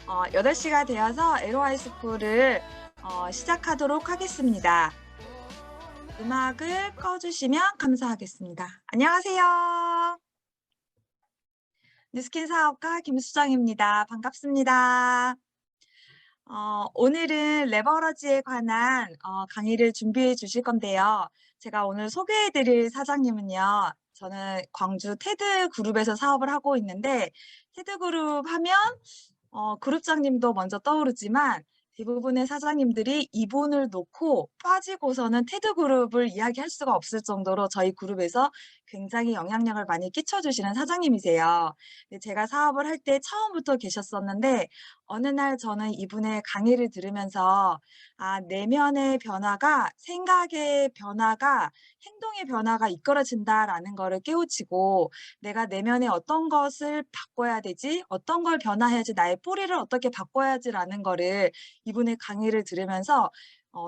8시가 되어서 LOI 스쿨을 시작하도록 하겠습니다. 음악을 꺼주시면 감사하겠습니다. 안녕하세요. 뉴스킨 사업가 김수정입니다. 반갑습니다. 오늘은 레버러지에 관한 강의를 준비해 주실 건데요. 제가 오늘 소개해 드릴 사장님은요. 저는 광주 테드 그룹에서 사업을 하고 있는데 테드 그룹 하면 그룹장님도 먼저 떠오르지만 대부분의 사장님들이 이분을 놓고 빠지고서는 테드 그룹을 이야기할 수가 없을 정도로 저희 그룹에서 굉장히 영향력을 많이 끼쳐주시는 사장님이세요. 근데 제가 사업을 할 때 처음부터 계셨었는데 어느 날 저는 이분의 강의를 들으면서 내면의 변화가 생각의 변화가 행동의 변화가 이끌어진다라는 거를 깨우치고 내가 내면에 어떤 것을 바꿔야 되지, 어떤 걸 변화해야지, 나의 뿌리를 어떻게 바꿔야지라는 거를 이분의 강의를 들으면서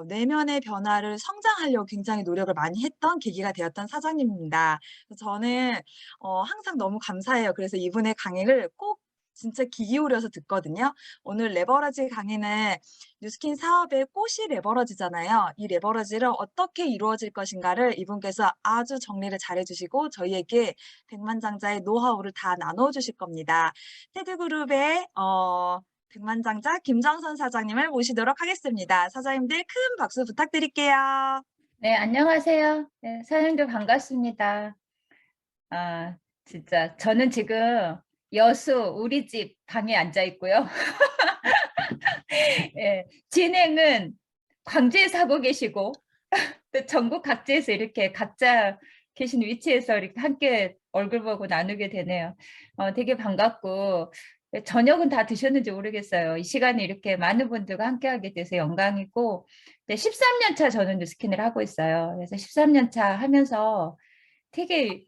내면의 변화를 성장하려고 굉장히 노력을 많이 했던 계기가 되었던 사장님입니다. 그래서 저는 항상 너무 감사해요. 그래서 이분의 강의를 꼭 진짜 귀 기울여서 듣거든요. 오늘 레버러지 강의는 뉴스킨 사업의 꽃이 레버러지잖아요. 이 레버러지를 어떻게 이루어질 것인가를 이분께서 아주 정리를 잘해 주시고 저희에게 백만장자의 노하우를 다 나눠 주실 겁니다. 테드그룹의 백만장자 김정선 사장님을 모시도록 하겠습니다. 사장님들 큰 박수 부탁드릴게요. 네, 안녕하세요. 네, 사장님들 반갑습니다. 아, 진짜 저는 지금 여수 우리 집 방에 앉아 있고요. 예, 진행은 광주에서 하고 계시고 또 전국 각지에서 이렇게 각자 계신 위치에서 이렇게 함께 얼굴 보고 나누게 되네요. 되게 반갑고 저녁은 다 드셨는지 모르겠어요. 이 시간에 이렇게 많은 분들과 함께하게 돼서 영광이고 13년 차 저는 뉴스킨을 하고 있어요. 그래서 13년 차 하면서 되게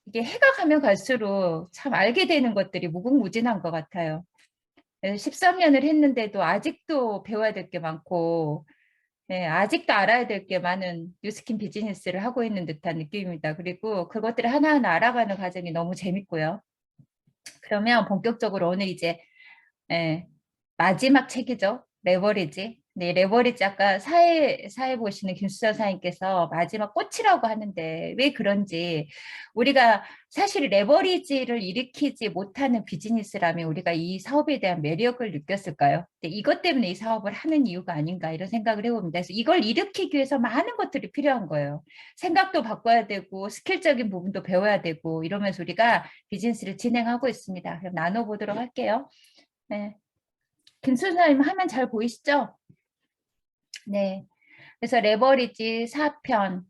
이게 해가 가면 갈수록 참 알게 되는 것들이 무궁무진한 것 같아요. 13년을 했는데도 아직도 배워야 될 게 많고, 네, 아직도 알아야 될 게 많은 뉴스킨 비즈니스를 하고 있는 듯한 느낌입니다. 그리고 그것들을 하나하나 알아가는 과정이 너무 재밌고요. 그러면 본격적으로 오늘 이제 마지막 책이죠. 레버리지. 네, 레버리지 아까 사회 보시는 김수자 사장님께서 마지막 꽃이라고 하는데 왜 그런지 우리가 사실 레버리지를 일으키지 못하는 비즈니스라면 우리가 이 사업에 대한 매력을 느꼈을까요? 네, 이것 때문에 이 사업을 하는 이유가 아닌가 이런 생각을 해봅니다. 그래서 이걸 일으키기 위해서 많은 것들이 필요한 거예요. 생각도 바꿔야 되고 스킬적인 부분도 배워야 되고 이러면서 우리가 비즈니스를 진행하고 있습니다. 그럼 나눠보도록 할게요. 네. 김순사님 화면 잘 보이시죠? 네. 그래서 레버리지 4편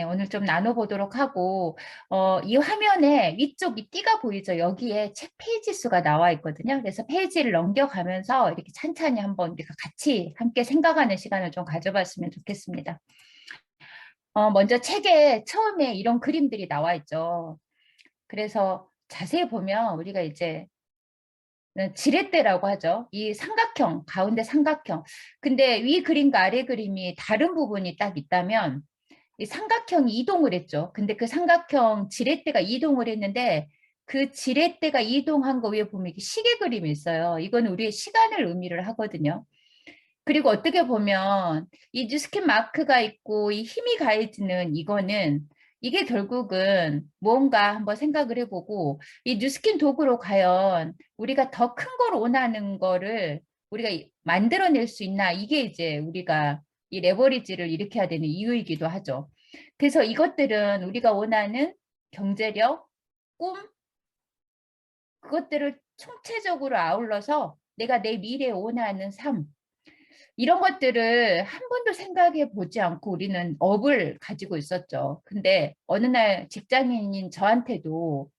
오늘 좀 나눠보도록 하고 이 화면에 위쪽 이 띠가 보이죠? 여기에 책 페이지 수가 나와 있거든요. 그래서 페이지를 넘겨가면서 이렇게 찬찬히 한번 우리가 같이 함께 생각하는 시간을 좀 가져봤으면 좋겠습니다. 먼저 책에 처음에 이런 그림들이 나와 있죠. 그래서 자세히 보면 우리가 이제 지렛대라고 하죠. 이 삼각형, 가운데 삼각형. 근데 위 그림과 아래 그림이 다른 부분이 딱 있다면 이 삼각형이 이동을 했죠. 근데 그 삼각형 지렛대가 이동을 했는데 그 지렛대가 이동한 거 위에 보면 이렇게 시계 그림이 있어요. 이건 우리의 시간을 의미를 하거든요. 그리고 어떻게 보면 이 뉴스킨 마크가 있고 이 힘이 가해지는 이거는 이게 결국은 뭔가 한번 생각을 해보고 이 뉴스킨 도구로 과연 우리가 더 큰 걸 원하는 거를 우리가 만들어낼 수 있나 이게 이제 우리가 이 레버리지를 일으켜야 되는 이유이기도 하죠. 그래서 이것들은 우리가 원하는 경제력, 꿈 그것들을 총체적으로 아울러서 내가 내 미래에 원하는 삶 이런 것들을 한 번도 생각해 보지 않고 우리는 업을 가지고 있었죠. 근데 어느 날 직장인인 저한테도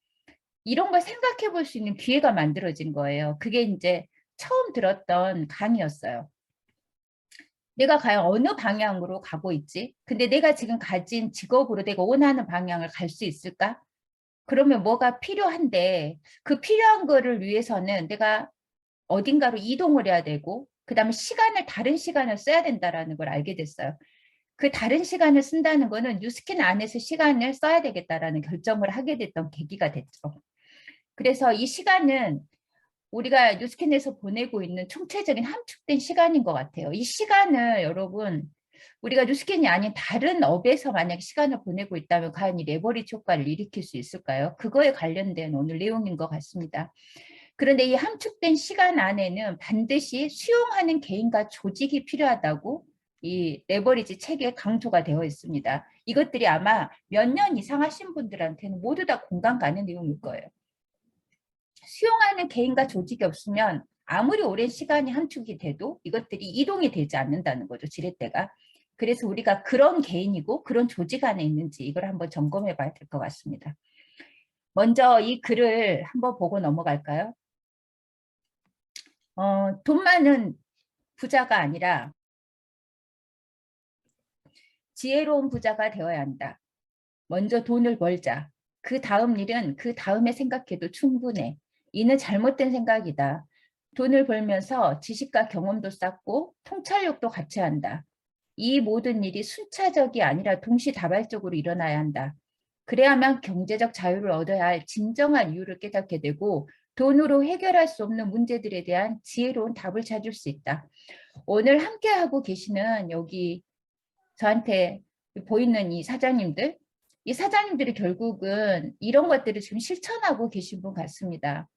이런 걸 생각해 볼 수 있는 기회가 만들어진 거예요. 그게 이제 처음 들었던 강의였어요. 내가 과연 어느 방향으로 가고 있지? 근데 내가 지금 가진 직업으로 내가 원하는 방향을 갈 수 있을까? 그러면 뭐가 필요한데 그 필요한 거를 위해서는 내가 어딘가로 이동을 해야 되고 그다음에 시간을 다른 시간을 써야 된다라는 걸 알게 됐어요. 그 다른 시간을 쓴다는 거는 뉴스킨 안에서 시간을 써야 되겠다라는 결정을 하게 됐던 계기가 됐죠. 그래서 이 시간은 우리가 뉴스킨에서 보내고 있는 총체적인 함축된 시간인 것 같아요. 이 시간을 여러분 우리가 뉴스킨이 아닌 다른 업에서 만약 시간을 보내고 있다면 과연 이 레버리지 효과를 일으킬 수 있을까요? 그거에 관련된 오늘 내용인 것 같습니다. 그런데 이 함축된 시간 안에는 반드시 수용하는 개인과 조직이 필요하다고 이 레버리지 책에 강조가 되어 있습니다. 이것들이 아마 몇 년 이상 하신 분들한테는 모두 다 공감 가는 내용일 거예요. 수용하는 개인과 조직이 없으면 아무리 오랜 시간이 함축이 돼도 이것들이 이동이 되지 않는다는 거죠. 지렛대가. 그래서 우리가 그런 개인이고 그런 조직 안에 있는지 이걸 한번 점검해 봐야 될 것 같습니다. 먼저 이 글을 한번 보고 넘어갈까요? 돈 많은 부자가 아니라 지혜로운 부자가 되어야 한다. 먼저 돈을 벌자. 그 다음 일은 그 다음에 생각해도 충분해. 이는 잘못된 생각이다. 돈을 벌면서 지식과 경험도 쌓고 통찰력도 같이 한다. 이 모든 일이 순차적이 아니라 동시다발적으로 일어나야 한다. 그래야만 경제적 자유를 얻어야 할 진정한 이유를 깨닫게 되고 돈으로 해결할 수 없는 문제들에 대한 지혜로운 답을 찾을 수 있다. 오늘 함께하고 계시는 여기 저한테 보이는 이 사장님들이 결국은 이런 것들을 지금 실천하고 계신 분 같습니다.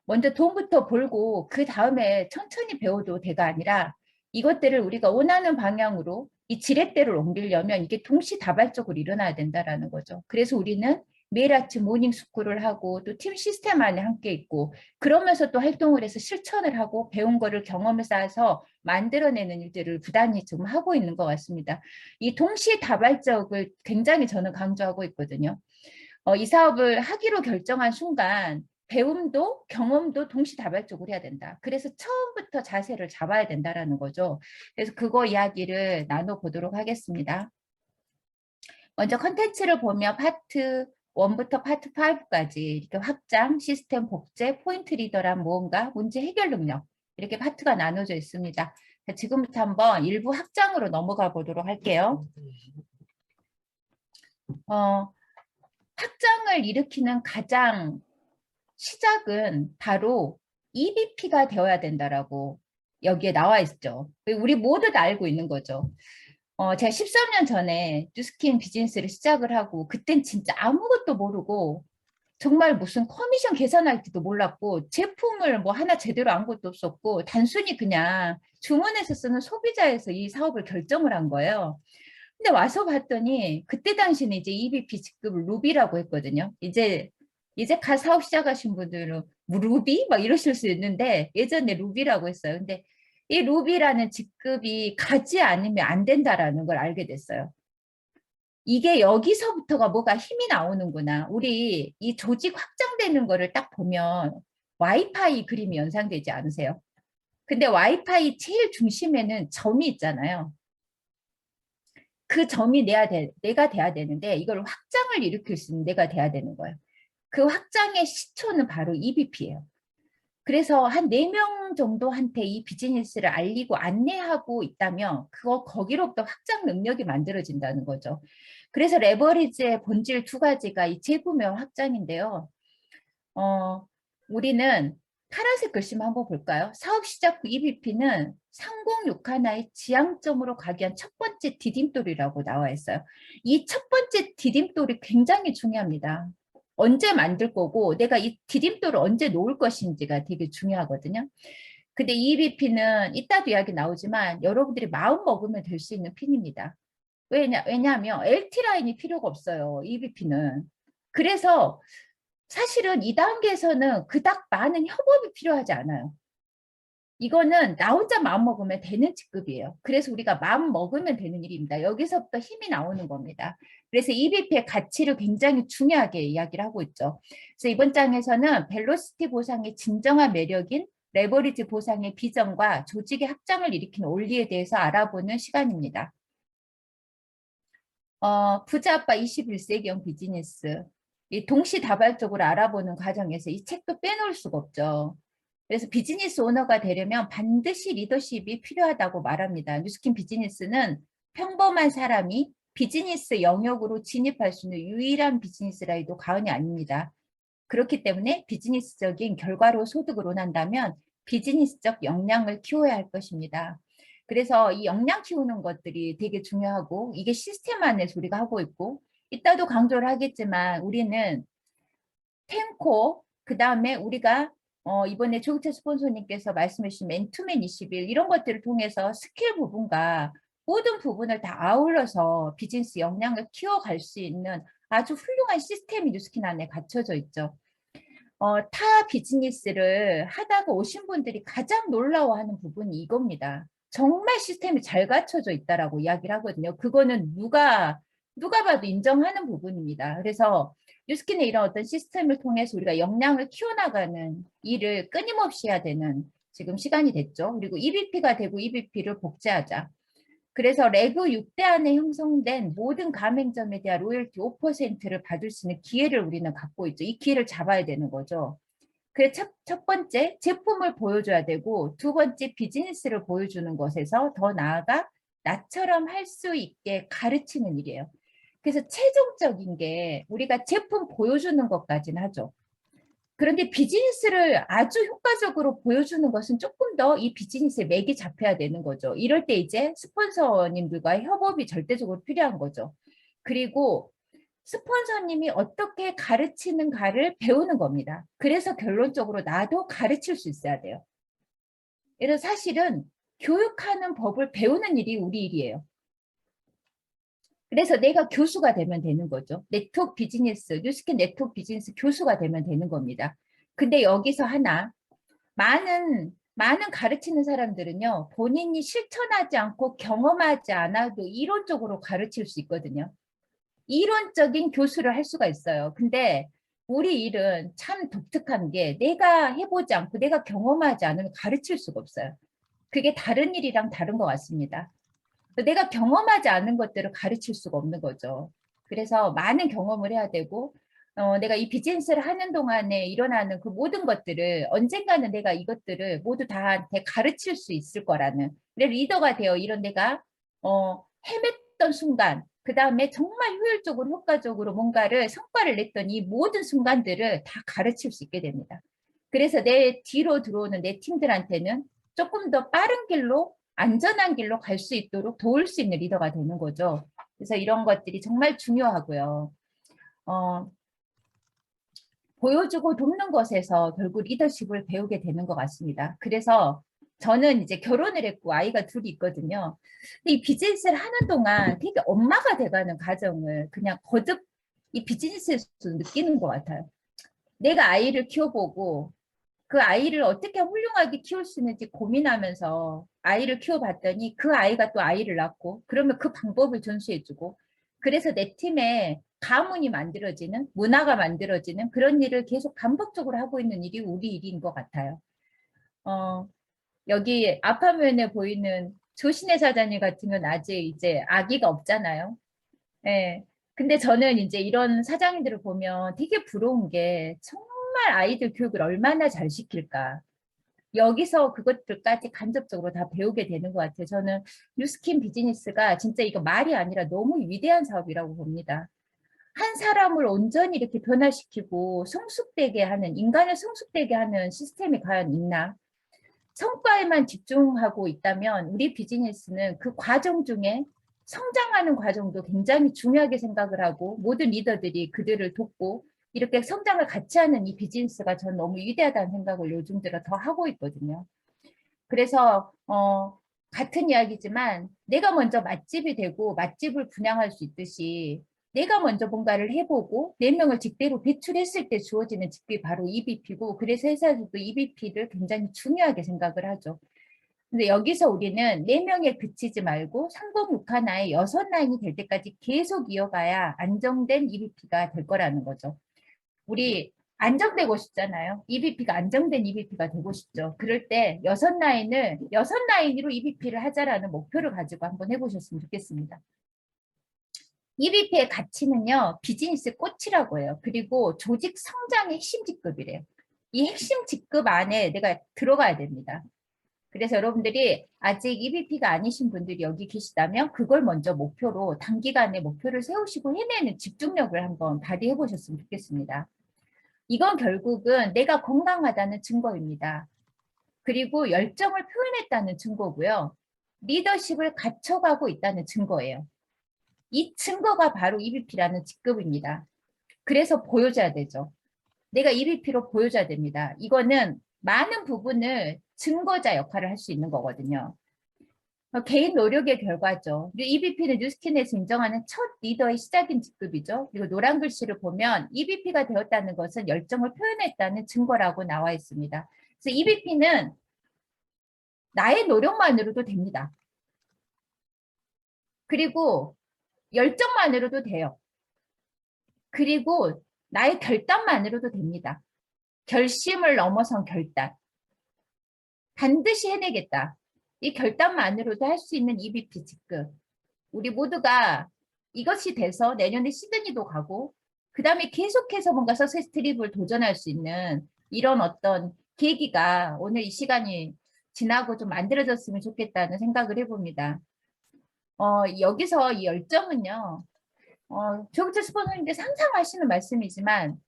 먼저 돈부터 벌고 그 다음에 천천히 배워도 돼가 아니라 이것들을 우리가 원하는 방향으로 이 지렛대를 옮기려면 이게 동시다발적으로 일어나야 된다라는 거죠. 그래서 우리는 매일 아침 모닝스쿨을 하고 또 팀 시스템 안에 함께 있고 그러면서 또 활동을 해서 실천을 하고 배운 거를 경험을 쌓아서 만들어내는 일들을 부단히 지금 하고 있는 것 같습니다. 이 동시다발적을 굉장히 저는 강조하고 있거든요. 이 사업을 하기로 결정한 순간 배움도 경험도 동시다발적으로 해야 된다. 그래서 처음부터 자세를 잡아야 된다라는 거죠. 그래서 그거 이야기를 나눠보도록 하겠습니다. 먼저 컨텐츠를 보면 파트 1부터 파트 5까지 이렇게 확장, 시스템 복제, 포인트 리더란 무언가, 문제 해결 능력 이렇게 파트가 나눠져 있습니다. 지금부터 한번 일부 확장으로 넘어가 보도록 할게요. 확장을 일으키는 가장 시작은 바로 EBP가 되어야 된다라고 여기에 나와 있죠. 우리 모두 다 알고 있는 거죠. 제가 13년 전에 뉴스킨 비즈니스를 시작을 하고 그땐 진짜 아무것도 모르고 정말 무슨 커미션 계산할지도 몰랐고 제품을 뭐 하나 제대로 안 것도 없었고 단순히 그냥 주문해서 쓰는 소비자에서 이 사업을 결정을 한 거예요. 근데 와서 봤더니 그때 당시는 이제 EBP 직급 루비라고 했거든요. 이제 갓 사업 시작하신 분들은 뭐 루비 막 이러실 수 있는데 예전에 루비라고 했어요. 근데 이 루비라는 직급이 가지 않으면 안 된다라는 걸 알게 됐어요. 이게 여기서부터가 뭐가 힘이 나오는구나. 우리 이 조직 확장되는 거를 딱 보면 와이파이 그림이 연상되지 않으세요? 근데 와이파이 제일 중심에는 점이 있잖아요. 그 점이 내가 돼야 되는데 이걸 확장을 일으킬 수 있는 내가 돼야 되는 거예요. 그 확장의 시초는 바로 EBP예요. 그래서 한 4명 정도한테 이 비즈니스를 알리고 안내하고 있다면 거기로부터 확장 능력이 만들어진다는 거죠. 그래서 레버리지의 본질 2가지가 이 재구매와 확장인데요. 우리는 파란색 글씨만 한번 볼까요? 사업 시작 후 EBP는 상공 6하나의 지향점으로 가기 위한 첫 번째 디딤돌이라고 나와 있어요. 이 첫 번째 디딤돌이 굉장히 중요합니다. 언제 만들 거고 내가 이 디딤돌을 언제 놓을 것인지가 되게 중요하거든요. 근데 EBP는 이따도 이야기 나오지만 여러분들이 마음 먹으면 될 수 있는 핀입니다. 왜냐하면 LT라인이 필요가 없어요. EBP는. 그래서 사실은 이 단계에서는 그닥 많은 협업이 필요하지 않아요. 이거는 나 혼자 마음 먹으면 되는 직급이에요. 그래서 우리가 마음 먹으면 되는 일입니다. 여기서부터 힘이 나오는 겁니다. 그래서 EBP의 가치를 굉장히 중요하게 이야기를 하고 있죠. 그래서 이번 장에서는 벨로시티 보상의 진정한 매력인 레버리지 보상의 비전과 조직의 확장을 일으키는 원리에 대해서 알아보는 시간입니다. 부자 아빠 21세기형 비즈니스. 이 동시다발적으로 알아보는 과정에서 이 책도 빼놓을 수가 없죠. 그래서 비즈니스 오너가 되려면 반드시 리더십이 필요하다고 말합니다. 뉴스킨 비즈니스는 평범한 사람이 비즈니스 영역으로 진입할 수 있는 유일한 비즈니스라 해도 과언이 아닙니다. 그렇기 때문에 비즈니스적인 결과로 소득을 원한다면 비즈니스적 역량을 키워야 할 것입니다. 그래서 이 역량 키우는 것들이 되게 중요하고 이게 시스템 안에서 우리가 하고 있고 이따도 강조를 하겠지만 우리는 탱코 그다음에 우리가 이번에 조기태 스폰서님께서 말씀해 주신 맨투맨 21 이런 것들을 통해서 스킬 부분과 모든 부분을 다 아울러서 비즈니스 역량을 키워갈 수 있는 아주 훌륭한 시스템이 뉴스킨 안에 갖춰져 있죠. 타 비즈니스를 하다가 오신 분들이 가장 놀라워하는 부분이 이겁니다. 정말 시스템이 잘 갖춰져 있다라고 이야기를 하거든요. 그거는 누가 봐도 인정하는 부분입니다. 그래서 뉴스킨의 이런 어떤 시스템을 통해서 우리가 역량을 키워나가는 일을 끊임없이 해야 되는 지금 시간이 됐죠. 그리고 EBP가 되고 EBP를 복제하자. 그래서 레그 6대 안에 형성된 모든 가맹점에 대한 로열티 5%를 받을 수 있는 기회를 우리는 갖고 있죠. 이 기회를 잡아야 되는 거죠. 그래서 첫 번째 제품을 보여줘야 되고 두 번째 비즈니스를 보여주는 것에서 더 나아가 나처럼 할 수 있게 가르치는 일이에요. 그래서 최종적인 게 우리가 제품 보여주는 것까지는 하죠. 그런데 비즈니스를 아주 효과적으로 보여주는 것은 조금 더 이 비즈니스에 맥이 잡혀야 되는 거죠. 이럴 때 이제 스폰서님들과 협업이 절대적으로 필요한 거죠. 그리고 스폰서님이 어떻게 가르치는가를 배우는 겁니다. 그래서 결론적으로 나도 가르칠 수 있어야 돼요. 그래서 사실은 교육하는 법을 배우는 일이 우리 일이에요. 그래서 내가 교수가 되면 되는 거죠. 네트워크 비즈니스, 뉴스킨 네트워크 비즈니스 교수가 되면 되는 겁니다. 근데 여기서 하나, 많은 가르치는 사람들은요, 본인이 실천하지 않고 경험하지 않아도 이론적으로 가르칠 수 있거든요. 이론적인 교수를 할 수가 있어요. 근데 우리 일은 참 독특한 게 내가 해보지 않고 내가 경험하지 않으면 가르칠 수가 없어요. 그게 다른 일이랑 다른 것 같습니다. 내가 경험하지 않은 것들을 가르칠 수가 없는 거죠. 그래서 많은 경험을 해야 되고 내가 이 비즈니스를 하는 동안에 일어나는 그 모든 것들을 언젠가는 내가 이것들을 모두 다한테 가르칠 수 있을 거라는 내 리더가 되어 이런 내가 헤맸던 순간 그 다음에 정말 효율적으로 효과적으로 뭔가를 성과를 냈던 이 모든 순간들을 다 가르칠 수 있게 됩니다. 그래서 내 뒤로 들어오는 내 팀들한테는 조금 더 빠른 길로 안전한 길로 갈 수 있도록 도울 수 있는 리더가 되는 거죠. 그래서 이런 것들이 정말 중요하고요. 보여주고 돕는 것에서 결국 리더십을 배우게 되는 것 같습니다. 그래서 저는 이제 결혼을 했고 아이가 둘이 있거든요. 근데 이 비즈니스를 하는 동안 되게 엄마가 돼가는 과정을 그냥 거듭 이 비즈니스에서 느끼는 것 같아요. 내가 아이를 키워보고 그 아이를 어떻게 훌륭하게 키울 수 있는지 고민하면서 아이를 키워봤더니 그 아이가 또 아이를 낳고 그러면 그 방법을 전수해주고 그래서 내 팀에 가문이 만들어지는 문화가 만들어지는 그런 일을 계속 반복적으로 하고 있는 일이 우리 일인 것 같아요. 여기 앞화면에 보이는 조신혜 사장님 같은 경우는 아직 이제 아기가 없잖아요. 네. 근데 저는 이제 이런 사장님들을 보면 되게 부러운 게 정말 아이들 교육을 얼마나 잘 시킬까. 여기서 그것들까지 간접적으로 다 배우게 되는 것 같아요. 저는 뉴스킨 비즈니스가 진짜 이거 말이 아니라 너무 위대한 사업이라고 봅니다. 한 사람을 온전히 이렇게 변화시키고 성숙되게 하는, 인간을 성숙되게 하는 시스템이 과연 있나? 성과에만 집중하고 있다면 우리 비즈니스는 그 과정 중에 성장하는 과정도 굉장히 중요하게 생각을 하고 모든 리더들이 그들을 돕고 이렇게 성장을 같이 하는 이 비즈니스가 전 너무 위대하다는 생각을 요즘 들어 더 하고 있거든요. 그래서 같은 이야기지만 내가 먼저 맛집이 되고 맛집을 분양할 수 있듯이 내가 먼저 뭔가를 해보고 4명을 직대로 배출했을 때 주어지는 직비 바로 EBP고 그래서 회사에서도 EBP를 굉장히 중요하게 생각을 하죠. 근데 여기서 우리는 4명에 그치지 말고 3061나의 6라인이 될 때까지 계속 이어가야 안정된 EBP가 될 거라는 거죠. 우리 안정되고 싶잖아요. EBP가 안정된 EBP가 되고 싶죠. 그럴 때 6라인으로 EBP를 하자라는 목표를 가지고 한번 해보셨으면 좋겠습니다. EBP의 가치는요, 비즈니스 꽃이라고 해요. 그리고 조직 성장의 핵심 직급이래요. 이 핵심 직급 안에 내가 들어가야 됩니다. 그래서 여러분들이 아직 EBP가 아니신 분들이 여기 계시다면 그걸 먼저 목표로 단기간에 목표를 세우시고 해내는 집중력을 한번 발휘해 보셨으면 좋겠습니다. 이건 결국은 내가 건강하다는 증거입니다. 그리고 열정을 표현했다는 증거고요. 리더십을 갖춰가고 있다는 증거예요. 이 증거가 바로 EBP라는 직급입니다. 그래서 보여줘야 되죠. 내가 EBP로 보여줘야 됩니다. 이거는 많은 부분을 증거자 역할을 할 수 있는 거거든요. 개인 노력의 결과죠. EBP는 뉴스킨에서 인정하는 첫 리더의 시작인 직급이죠. 그리고 노란 글씨를 보면 EBP가 되었다는 것은 열정을 표현했다는 증거라고 나와 있습니다. 그래서 EBP는 나의 노력만으로도 됩니다. 그리고 열정만으로도 돼요. 그리고 나의 결단만으로도 됩니다. 결심을 넘어선 결단. 반드시 해내겠다. 이 결단만으로도 할 수 있는 EBP 직급. 우리 모두가 이것이 돼서 내년에 시드니도 가고 그 다음에 계속해서 뭔가 서세스 트립을 도전할 수 있는 이런 어떤 계기가 오늘 이 시간이 지나고 좀 만들어졌으면 좋겠다는 생각을 해봅니다. 여기서 이 열정은요. 조기철 스포너님께 상상하시는 말씀이지만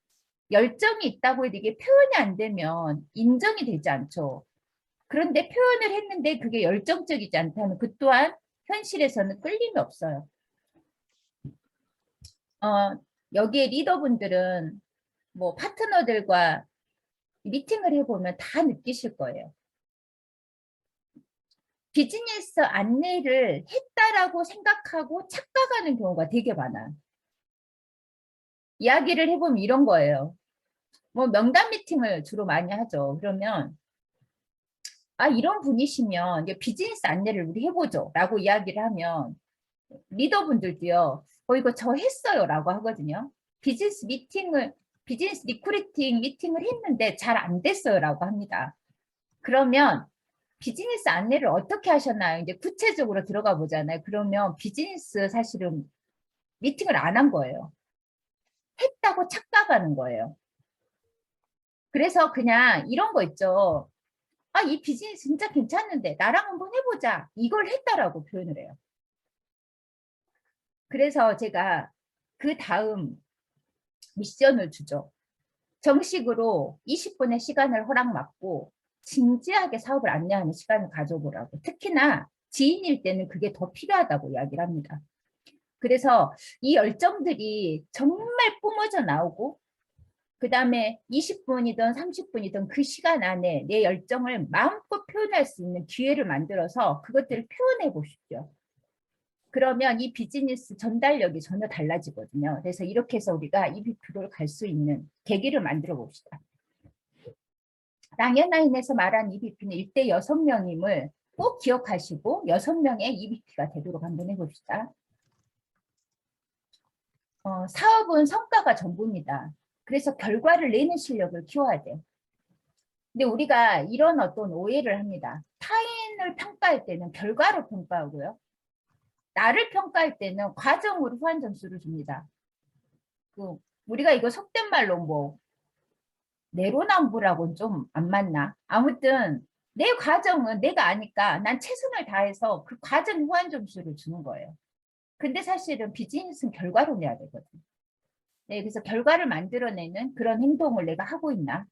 열정이 있다고 해도 이게 표현이 안 되면 인정이 되지 않죠. 그런데 표현을 했는데 그게 열정적이지 않다면 그 또한 현실에서는 끌림이 없어요. 여기에 리더분들은 뭐 파트너들과 미팅을 해보면 다 느끼실 거예요. 비즈니스 안내를 했다라고 생각하고 착각하는 경우가 되게 많아요. 이야기를 해보면 이런 거예요. 뭐 명단 미팅을 주로 많이 하죠. 그러면 이런 분이시면 이제 비즈니스 안내를 우리 해보죠 라고 이야기를 하면 리더분들도요. 이거 저 했어요 라고 하거든요. 비즈니스 리크루팅 미팅을 했는데 잘 안 됐어요 라고 합니다. 그러면 비즈니스 안내를 어떻게 하셨나요? 이제 구체적으로 들어가 보잖아요. 그러면 비즈니스 사실은 미팅을 안 한 거예요. 했다고 착각하는 거예요. 그래서 그냥 이런 거 있죠. 이 비즈니스 진짜 괜찮은데 나랑 한번 해보자. 이걸 했다라고 표현을 해요. 그래서 제가 그 다음 미션을 주죠. 정식으로 20분의 시간을 허락받고 진지하게 사업을 안내하는 시간을 가져보라고. 특히나 지인일 때는 그게 더 필요하다고 이야기를 합니다. 그래서 이 열정들이 정말 뿜어져 나오고 그 다음에 20분이든 30분이든 그 시간 안에 내 열정을 마음껏 표현할 수 있는 기회를 만들어서 그것들을 표현해 보십시오. 그러면 이 비즈니스 전달력이 전혀 달라지거든요. 그래서 이렇게 해서 우리가 EBP를 갈 수 있는 계기를 만들어 봅시다. 랑앤라인에서 말한 EBP는 1대 6명임을 꼭 기억하시고 6명의 EBP가 되도록 한번 해봅시다. 사업은 성과가 전부입니다. 그래서 결과를 내는 실력을 키워야 돼요. 근데 우리가 이런 어떤 오해를 합니다. 타인을 평가할 때는 결과로 평가하고요. 나를 평가할 때는 과정으로 후한 점수를 줍니다. 우리가 이거 속된 말로 뭐 내로남불하고는 좀 안 맞나? 아무튼 내 과정은 내가 아니까 난 최선을 다해서 그 과정 후한 점수를 주는 거예요. 근데 사실은 비즈니스는 결과로 내야 되거든요. 네, 그래서 결과를 만들어내는 그런 행동을 내가 하고 있나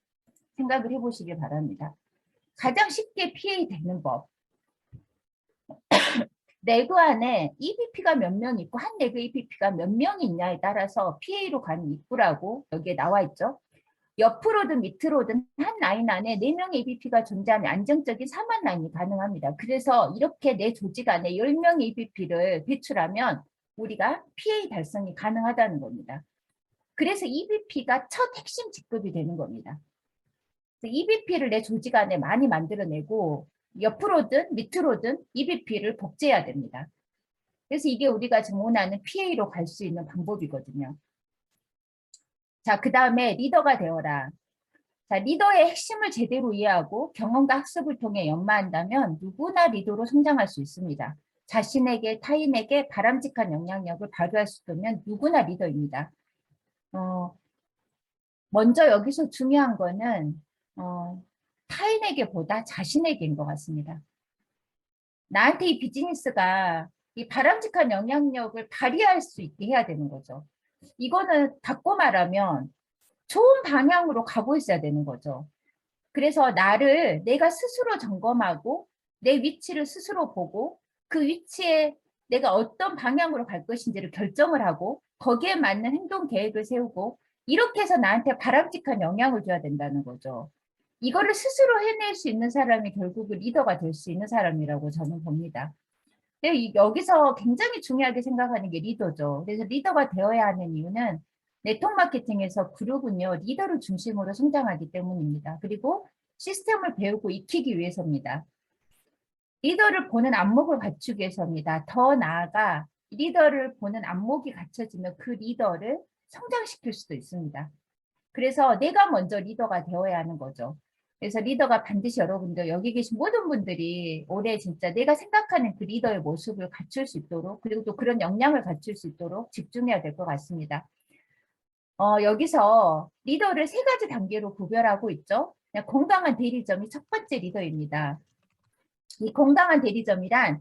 생각을 해보시길 바랍니다. 가장 쉽게 PA 되는 법. 내그 안에 EBP가 몇 명 있고 한 내그 EBP가 몇 명이 있냐에 따라서 PA로 가는 입구라고 여기에 나와 있죠. 옆으로든 밑으로든 한 라인 안에 4명의 EBP가 존재하는 안정적인 3만 라인이 가능합니다. 그래서 이렇게 내 조직 안에 10명의 EBP를 배출하면 우리가 PA 달성이 가능하다는 겁니다. 그래서 EBP가 첫 핵심 직급이 되는 겁니다. EBP를 내 조직 안에 많이 만들어내고 옆으로든 밑으로든 EBP를 복제해야 됩니다. 그래서 이게 우리가 지금 원하는 PA로 갈 수 있는 방법이거든요. 자, 그 다음에 리더가 되어라. 자, 리더의 핵심을 제대로 이해하고 경험과 학습을 통해 연마한다면 누구나 리더로 성장할 수 있습니다. 자신에게 타인에게 바람직한 영향력을 발휘할 수 있다면 누구나 리더입니다. 먼저 여기서 중요한 거는 타인에게보다 자신에게인 것 같습니다. 나한테 이 비즈니스가 이 바람직한 영향력을 발휘할 수 있게 해야 되는 거죠. 이거는 바꿔 말하면 좋은 방향으로 가고 있어야 되는 거죠. 그래서 나를 내가 스스로 점검하고 내 위치를 스스로 보고 그 위치에 내가 어떤 방향으로 갈 것인지를 결정을 하고 거기에 맞는 행동 계획을 세우고 이렇게 해서 나한테 바람직한 영향을 줘야 된다는 거죠. 이거를 스스로 해낼 수 있는 사람이 결국은 리더가 될 수 있는 사람이라고 저는 봅니다. 근데 여기서 굉장히 중요하게 생각하는 게 리더죠. 그래서 리더가 되어야 하는 이유는 네트워크 마케팅에서 그룹은요, 리더를 중심으로 성장하기 때문입니다. 그리고 시스템을 배우고 익히기 위해서입니다. 리더를 보는 안목을 갖추기 위해서입니다. 더 나아가 리더를 보는 안목이 갖춰지면 그 리더를 성장시킬 수도 있습니다. 그래서 내가 먼저 리더가 되어야 하는 거죠. 그래서 리더가 반드시 여러분들 여기 계신 모든 분들이 올해 진짜 내가 생각하는 그 리더의 모습을 갖출 수 있도록 그리고 또 그런 역량을 갖출 수 있도록 집중해야 될 것 같습니다. 여기서 리더를 세 가지 단계로 구별하고 있죠. 건강한 대리점이 첫 번째 리더입니다. 이 건강한 대리점이란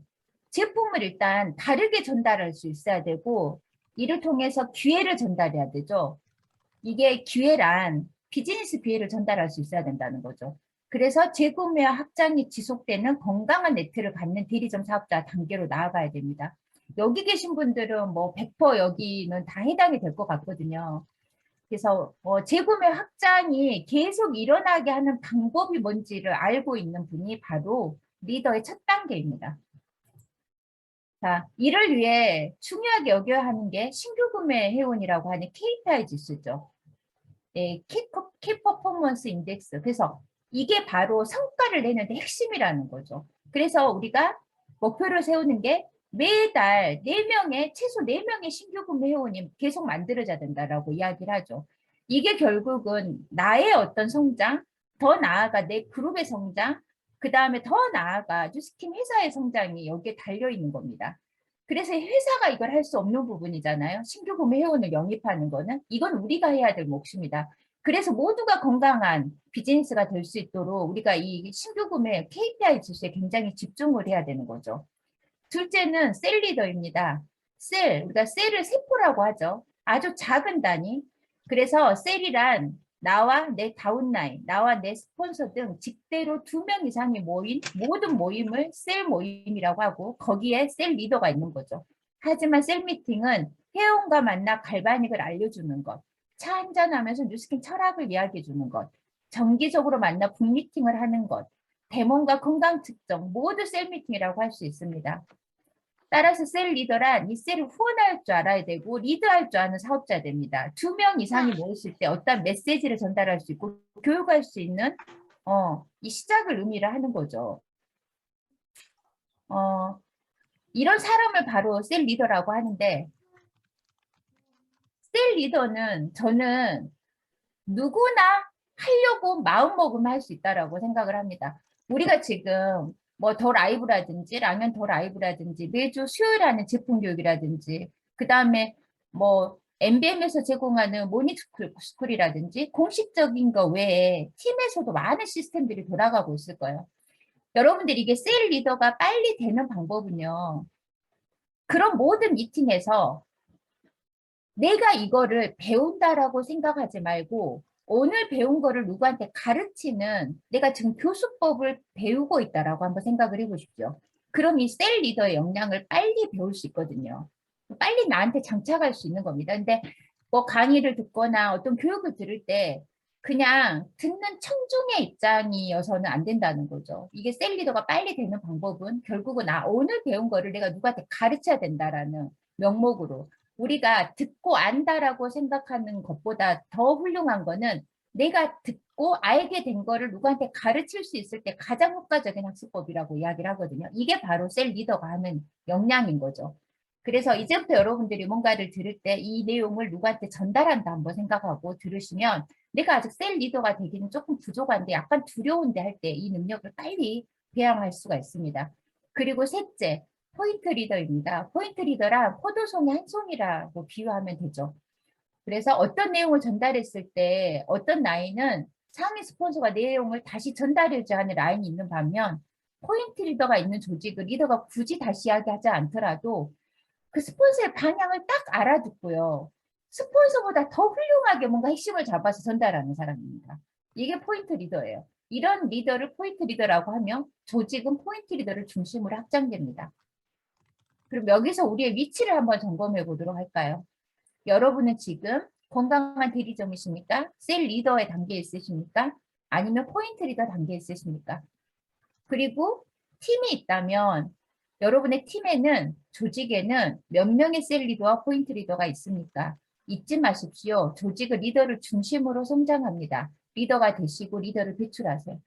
제품을 일단 다르게 전달할 수 있어야 되고 이를 통해서 기회를 전달해야 되죠. 이게 기회란 비즈니스 기회를 전달할 수 있어야 된다는 거죠. 그래서 재구매와 확장이 지속되는 건강한 네트를 갖는 대리점 사업자 단계로 나아가야 됩니다. 여기 계신 분들은 뭐 100% 여기는 다 해당이 될 것 같거든요. 그래서 재구매 확장이 계속 일어나게 하는 방법이 뭔지를 알고 있는 분이 바로 리더의 첫 단계입니다. 자, 이를 위해 중요하게 여겨야 하는 게 신규 구매 회원이라고 하는 KPI 지수죠. 네, 키 퍼포먼스 인덱스. 그래서 이게 바로 성과를 내는데 핵심이라는 거죠. 그래서 우리가 목표를 세우는 게 매달 4명의, 최소 4명의 신규 구매 회원이 계속 만들어져야 된다라고 이야기를 하죠. 이게 결국은 나의 어떤 성장, 더 나아가 내 그룹의 성장, 그 다음에 더 나아가 뉴스킨 회사의 성장이 여기에 달려 있는 겁니다. 그래서 회사가 이걸 할 수 없는 부분이잖아요. 신규 구매 회원을 영입하는 거는 이건 우리가 해야 될 몫입니다. 그래서 모두가 건강한 비즈니스가 될 수 있도록 우리가 이 신규 구매 KPI 지수에 굉장히 집중을 해야 되는 거죠. 둘째는 셀 리더입니다. 셀, 우리가 셀을 세포라고 하죠. 아주 작은 단위. 그래서 셀이란 나와 내 다운라인, 나와 내 스폰서 등 직대로 2명 이상이 모인 모든 모임을 셀 모임이라고 하고 거기에 셀 리더가 있는 거죠. 하지만 셀 미팅은 회원과 만나 갈바닉을 알려주는 것, 차 한잔하면서 뉴스킨 철학을 이야기해 주는 것, 정기적으로 만나 북미팅을 하는 것, 대몬과 건강 측정 모두 셀 미팅이라고 할 수 있습니다. 따라서 셀 리더란 이 셀을 후원할 줄 알아야 되고 리드할 줄 아는 사업자 됩니다. 2명 이상이 모였을 때 어떤 메시지를 전달할 수 있고 교육할 수 있는 이 시작을 의미를 하는 거죠. 이런 사람을 바로 셀 리더라고 하는데 셀 리더는 저는 누구나 하려고 마음먹으면 할 수 있다라고 생각을 합니다. 우리가 지금 뭐 더 라이브라든지 라면 더 라이브라든지 매주 수요일에 하는 제품 교육이라든지 그 다음에 뭐 MBM에서 제공하는 모닝스쿨이라든지 공식적인 거 외에 팀에서도 많은 시스템들이 돌아가고 있을 거예요. 여러분들이 이게 셀 리더가 빨리 되는 방법은요. 그런 모든 미팅에서 내가 이거를 배운다라고 생각하지 말고 오늘 배운 거를 누구한테 가르치는 내가 지금 교수법을 배우고 있다라고 한번 생각을 해보십시오. 그럼 이 셀 리더의 역량을 빨리 배울 수 있거든요. 빨리 나한테 장착할 수 있는 겁니다. 근데 뭐 강의를 듣거나 어떤 교육을 들을 때 그냥 듣는 청중의 입장이어서는 안 된다는 거죠. 이게 셀 리더가 빨리 되는 방법은 결국은 오늘 배운 거를 내가 누구한테 가르쳐야 된다라는 명목으로 우리가 듣고 안다라고 생각하는 것보다 더 훌륭한 거는 내가 듣고 알게 된 거를 누구한테 가르칠 수 있을 때 가장 효과적인 학습법이라고 이야기를 하거든요. 이게 바로 셀 리더가 하는 역량인 거죠. 그래서 이제부터 여러분들이 뭔가를 들을 때 이 내용을 누구한테 전달한다 한번 생각하고 들으시면 내가 아직 셀 리더가 되기는 조금 부족한데 약간 두려운데 할 때 이 능력을 빨리 배양할 수가 있습니다. 그리고 셋째, 포인트 리더입니다. 포인트 리더란 포도송이 한 송이라고 비유하면 되죠. 그래서 어떤 내용을 전달했을 때 어떤 라인은 상위 스폰서가 내용을 다시 전달해줘야 하는 라인이 있는 반면 포인트 리더가 있는 조직을 리더가 굳이 다시 이야기하지 않더라도 그 스폰서의 방향을 딱 알아듣고요. 스폰서보다 더 훌륭하게 뭔가 핵심을 잡아서 전달하는 사람입니다. 이게 포인트 리더예요. 이런 리더를 포인트 리더라고 하면 조직은 포인트 리더를 중심으로 확장됩니다. 그럼 여기서 우리의 위치를 한번 점검해 보도록 할까요? 여러분은 지금 건강한 대리점이십니까? 셀 리더의 단계에 있으십니까? 아니면 포인트 리더 단계에 있으십니까? 그리고 팀이 있다면 여러분의 팀에는 조직에는 몇 명의 셀 리더와 포인트 리더가 있습니까? 잊지 마십시오. 조직은 리더를 중심으로 성장합니다. 리더가 되시고 리더를 배출하세요.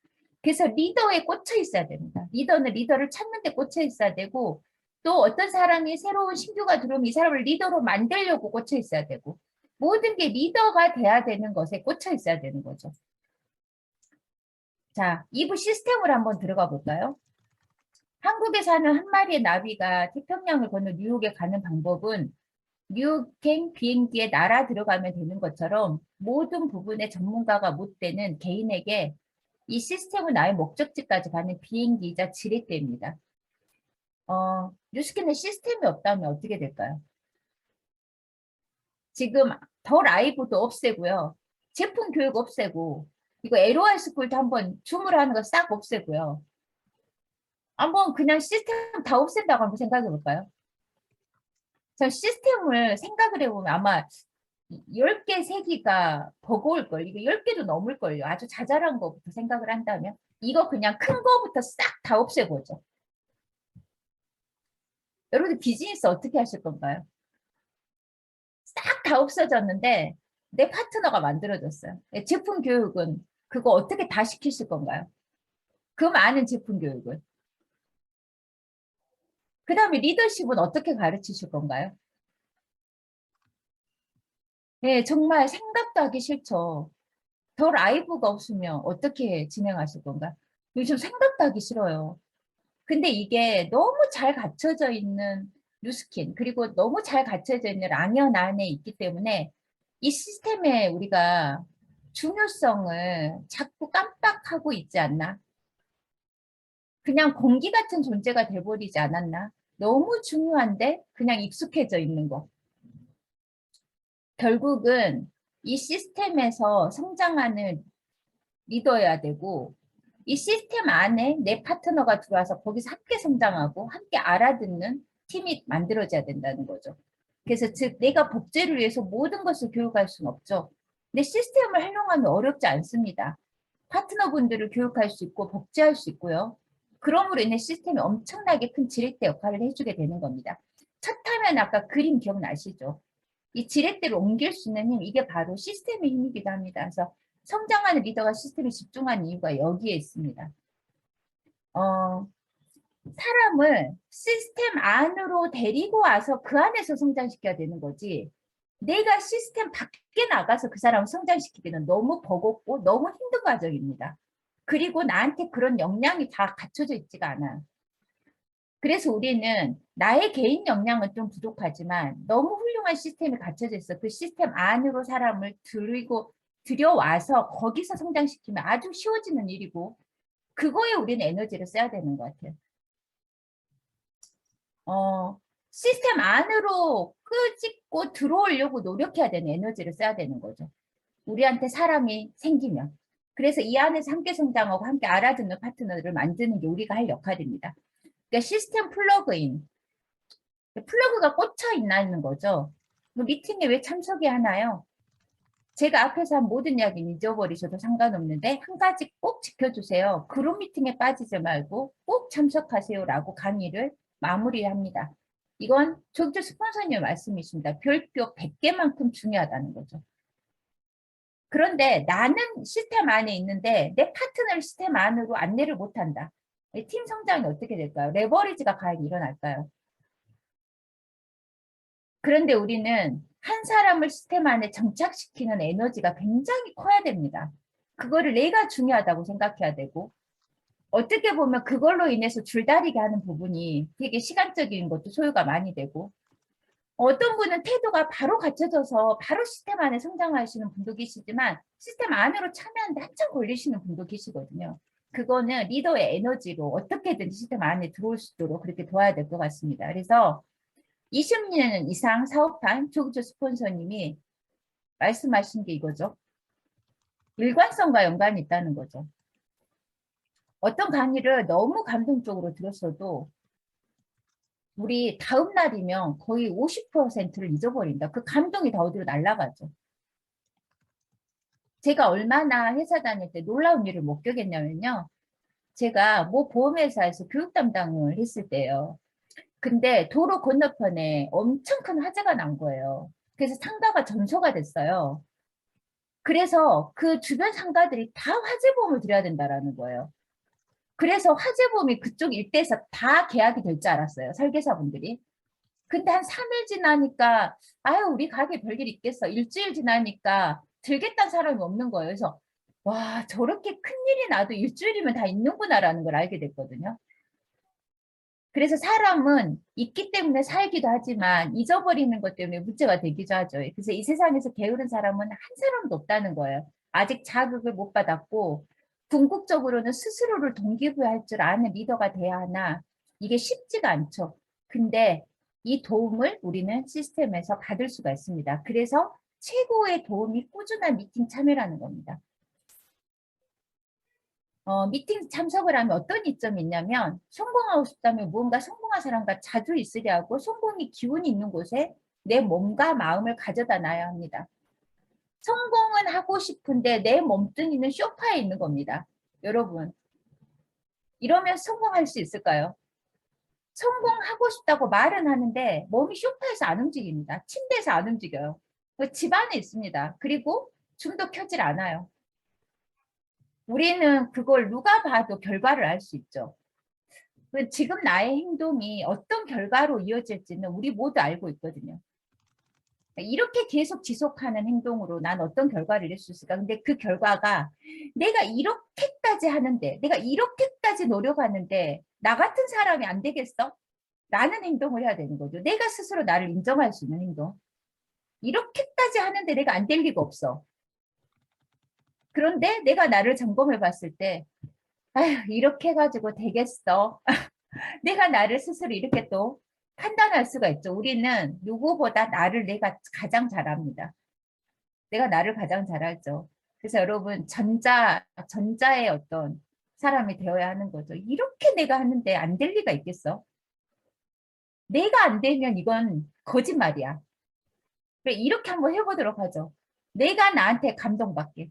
그래서 리더에 꽂혀 있어야 됩니다. 리더는 리더를 찾는 데 꽂혀 있어야 되고 또 어떤 사람이 새로운 신규가 들어오면 이 사람을 리더로 만들려고 꽂혀 있어야 되고 모든 게 리더가 돼야 되는 것에 꽂혀 있어야 되는 거죠. 자, 2부 시스템으로 한번 들어가 볼까요? 한국에 사는 한 마리의 나비가 태평양을 건너 뉴욕에 가는 방법은 뉴욕행 비행기에 날아 들어가면 되는 것처럼 모든 부분에 전문가가 못 되는 개인에게 이 시스템은 나의 목적지까지 가는 비행기이자 지렛대입니다. 뉴스킨의 시스템이 없다면 어떻게 될까요? 지금 더 라이브도 없애고요. 제품 교육 없애고 이거 LOI 스쿨도 한번 줌으로 하는 거 싹 없애고요. 한번 그냥 시스템 다 없앤다고 한번 생각해 볼까요? 저 시스템을 생각을 해보면 아마 10개 세기가 버거울걸. 이거 10개도 넘을걸요. 아주 자잘한 거부터 생각을 한다면 이거 그냥 큰 거부터 싹 다 없애보죠. 여러분들 비즈니스 어떻게 하실 건가요? 싹 다 없어졌는데 내 파트너가 만들어졌어요. 제품 교육은 그거 어떻게 다 시키실 건가요? 그 많은 제품 교육을. 그 다음에 리더십은 어떻게 가르치실 건가요? 네, 정말 생각도 하기 싫죠. 더 라이브가 없으면 어떻게 진행하실 건가요? 요즘 생각도 하기 싫어요. 근데 이게 너무 잘 갖춰져 있는 뉴스킨, 그리고 너무 잘 갖춰져 있는 랑연 안에 있기 때문에 이 시스템에 우리가 중요성을 자꾸 깜빡하고 있지 않나? 그냥 공기 같은 존재가 돼버리지 않았나? 너무 중요한데 그냥 익숙해져 있는 거. 결국은 이 시스템에서 성장하는 리더여야 되고 이 시스템 안에 내 파트너가 들어와서 거기서 함께 성장하고 함께 알아듣는 팀이 만들어져야 된다는 거죠. 그래서 즉 내가 복제를 위해서 모든 것을 교육할 수는 없죠. 근데 시스템을 활용하면 어렵지 않습니다. 파트너분들을 교육할 수 있고 복제할 수 있고요. 그럼으로 인해 시스템이 엄청나게 큰 지렛대 역할을 해주게 되는 겁니다. 첫 화면 아까 그림 기억나시죠? 이 지렛대를 옮길 수 있는 힘, 이게 바로 시스템의 힘이기도 합니다. 그래서 성장하는 리더가 시스템에 집중하는 이유가 여기에 있습니다. 사람을 시스템 안으로 데리고 와서 그 안에서 성장시켜야 되는 거지. 내가 시스템 밖에 나가서 그 사람을 성장시키기는 너무 버겁고 너무 힘든 과정입니다. 그리고 나한테 그런 역량이 다 갖춰져 있지가 않아요. 그래서 우리는 나의 개인 역량은 좀 부족하지만 너무 훌륭한 시스템이 갖춰져 있어. 그 시스템 안으로 사람을 들여와서 거기서 성장시키면 아주 쉬워지는 일이고 그거에 우리는 에너지를 써야 되는 것 같아요. 시스템 안으로 끄집고 들어오려고 노력해야 되는 에너지를 써야 되는 거죠. 우리한테 사람이 생기면. 그래서 이 안에서 함께 성장하고 함께 알아듣는 파트너를 만드는 게 우리가 할 역할입니다. 그러니까 시스템 플러그인. 플러그가 꽂혀 있는 거죠. 미팅에 왜 참석해야 하나요? 제가 앞에서 한 모든 이야기는 잊어버리셔도 상관없는데 한 가지 꼭 지켜주세요. 그룹 미팅에 빠지지 말고 꼭 참석하세요라고 강의를 마무리합니다. 이건 조규 스폰서님 말씀이십니다. 별표 100개만큼 중요하다는 거죠. 그런데 나는 시스템 안에 있는데 내 파트너를 시스템 안으로 안내를 못한다. 팀 성장이 어떻게 될까요? 레버리지가 과연 일어날까요? 그런데 우리는 한 사람을 시스템 안에 정착시키는 에너지가 굉장히 커야 됩니다. 그거를 내가 중요하다고 생각해야 되고 어떻게 보면 그걸로 인해서 줄다리게 하는 부분이 되게 시간적인 것도 소요가 많이 되고 어떤 분은 태도가 바로 갖춰져서 바로 시스템 안에 성장하시는 분도 계시지만 시스템 안으로 참여하는데 한참 걸리시는 분도 계시거든요. 그거는 리더의 에너지로 어떻게든 시스템 안에 들어올 수 있도록 그렇게 도와야 될 것 같습니다. 그래서 20년 이상 사업한 조규조 스폰서님이 말씀하신 게 이거죠. 일관성과 연관이 있다는 거죠. 어떤 강의를 너무 감동적으로 들었어도 우리 다음 날이면 거의 50%를 잊어버린다. 그 감동이 다 어디로 날아가죠. 제가 얼마나 회사 다닐 때 놀라운 일을 목격했냐면요. 제가 뭐 보험회사에서 교육 담당을 했을 때요. 근데 도로 건너편에 엄청 큰 화재가 난 거예요. 그래서 상가가 전소가 됐어요. 그래서 그 주변 상가들이 다 화재보험을 들여야 된다라는 거예요. 그래서 화재보험이 그쪽 일대에서 다 계약이 될 줄 알았어요. 설계사분들이. 근데 한 3일 지나니까 아유 우리 가게 별일 있겠어. 일주일 지나니까 들겠다는 사람이 없는 거예요. 그래서 와 저렇게 큰일이 나도 일주일이면 다 있는구나라는 걸 알게 됐거든요. 그래서 사람은 있기 때문에 살기도 하지만 잊어버리는 것 때문에 문제가 되기도 하죠. 그래서 이 세상에서 게으른 사람은 한 사람도 없다는 거예요. 아직 자극을 못 받았고 궁극적으로는 스스로를 동기부여할 줄 아는 리더가 돼야 하나 이게 쉽지가 않죠. 근데 이 도움을 우리는 시스템에서 받을 수가 있습니다. 그래서 최고의 도움이 꾸준한 미팅 참여라는 겁니다. 미팅 참석을 하면 어떤 이점이 있냐면 성공하고 싶다면 무언가 성공한 사람과 자주 있으려 하고 성공의 기운이 있는 곳에 내 몸과 마음을 가져다 놔야 합니다. 성공은 하고 싶은데 내 몸뚱이는 소파에 있는 겁니다. 여러분, 이러면 성공할 수 있을까요? 성공하고 싶다고 말은 하는데 몸이 소파에서 안 움직입니다. 침대에서 안 움직여요. 집 안에 있습니다. 그리고 줌도 켜질 않아요. 우리는 그걸 누가 봐도 결과를 알 수 있죠. 지금 나의 행동이 어떤 결과로 이어질지는 우리 모두 알고 있거든요. 이렇게 계속 지속하는 행동으로 난 어떤 결과를 낼 수 있을까? 근데 그 결과가 내가 이렇게까지 하는데, 내가 이렇게까지 노력하는데 나 같은 사람이 안 되겠어? 라는 행동을 해야 되는 거죠. 내가 스스로 나를 인정할 수 있는 행동. 이렇게까지 하는데 내가 안 될 리가 없어. 그런데 내가 나를 점검해 봤을 때 아휴 이렇게 해가지고 되겠어. 내가 나를 스스로 이렇게 또 판단할 수가 있죠. 우리는 누구보다 나를 내가 가장 잘합니다. 내가 나를 가장 잘 알죠. 그래서 여러분 전자의 어떤 사람이 되어야 하는 거죠. 이렇게 내가 하는데 안 될 리가 있겠어? 내가 안 되면 이건 거짓말이야. 그래, 이렇게 한번 해보도록 하죠. 내가 나한테 감동받게.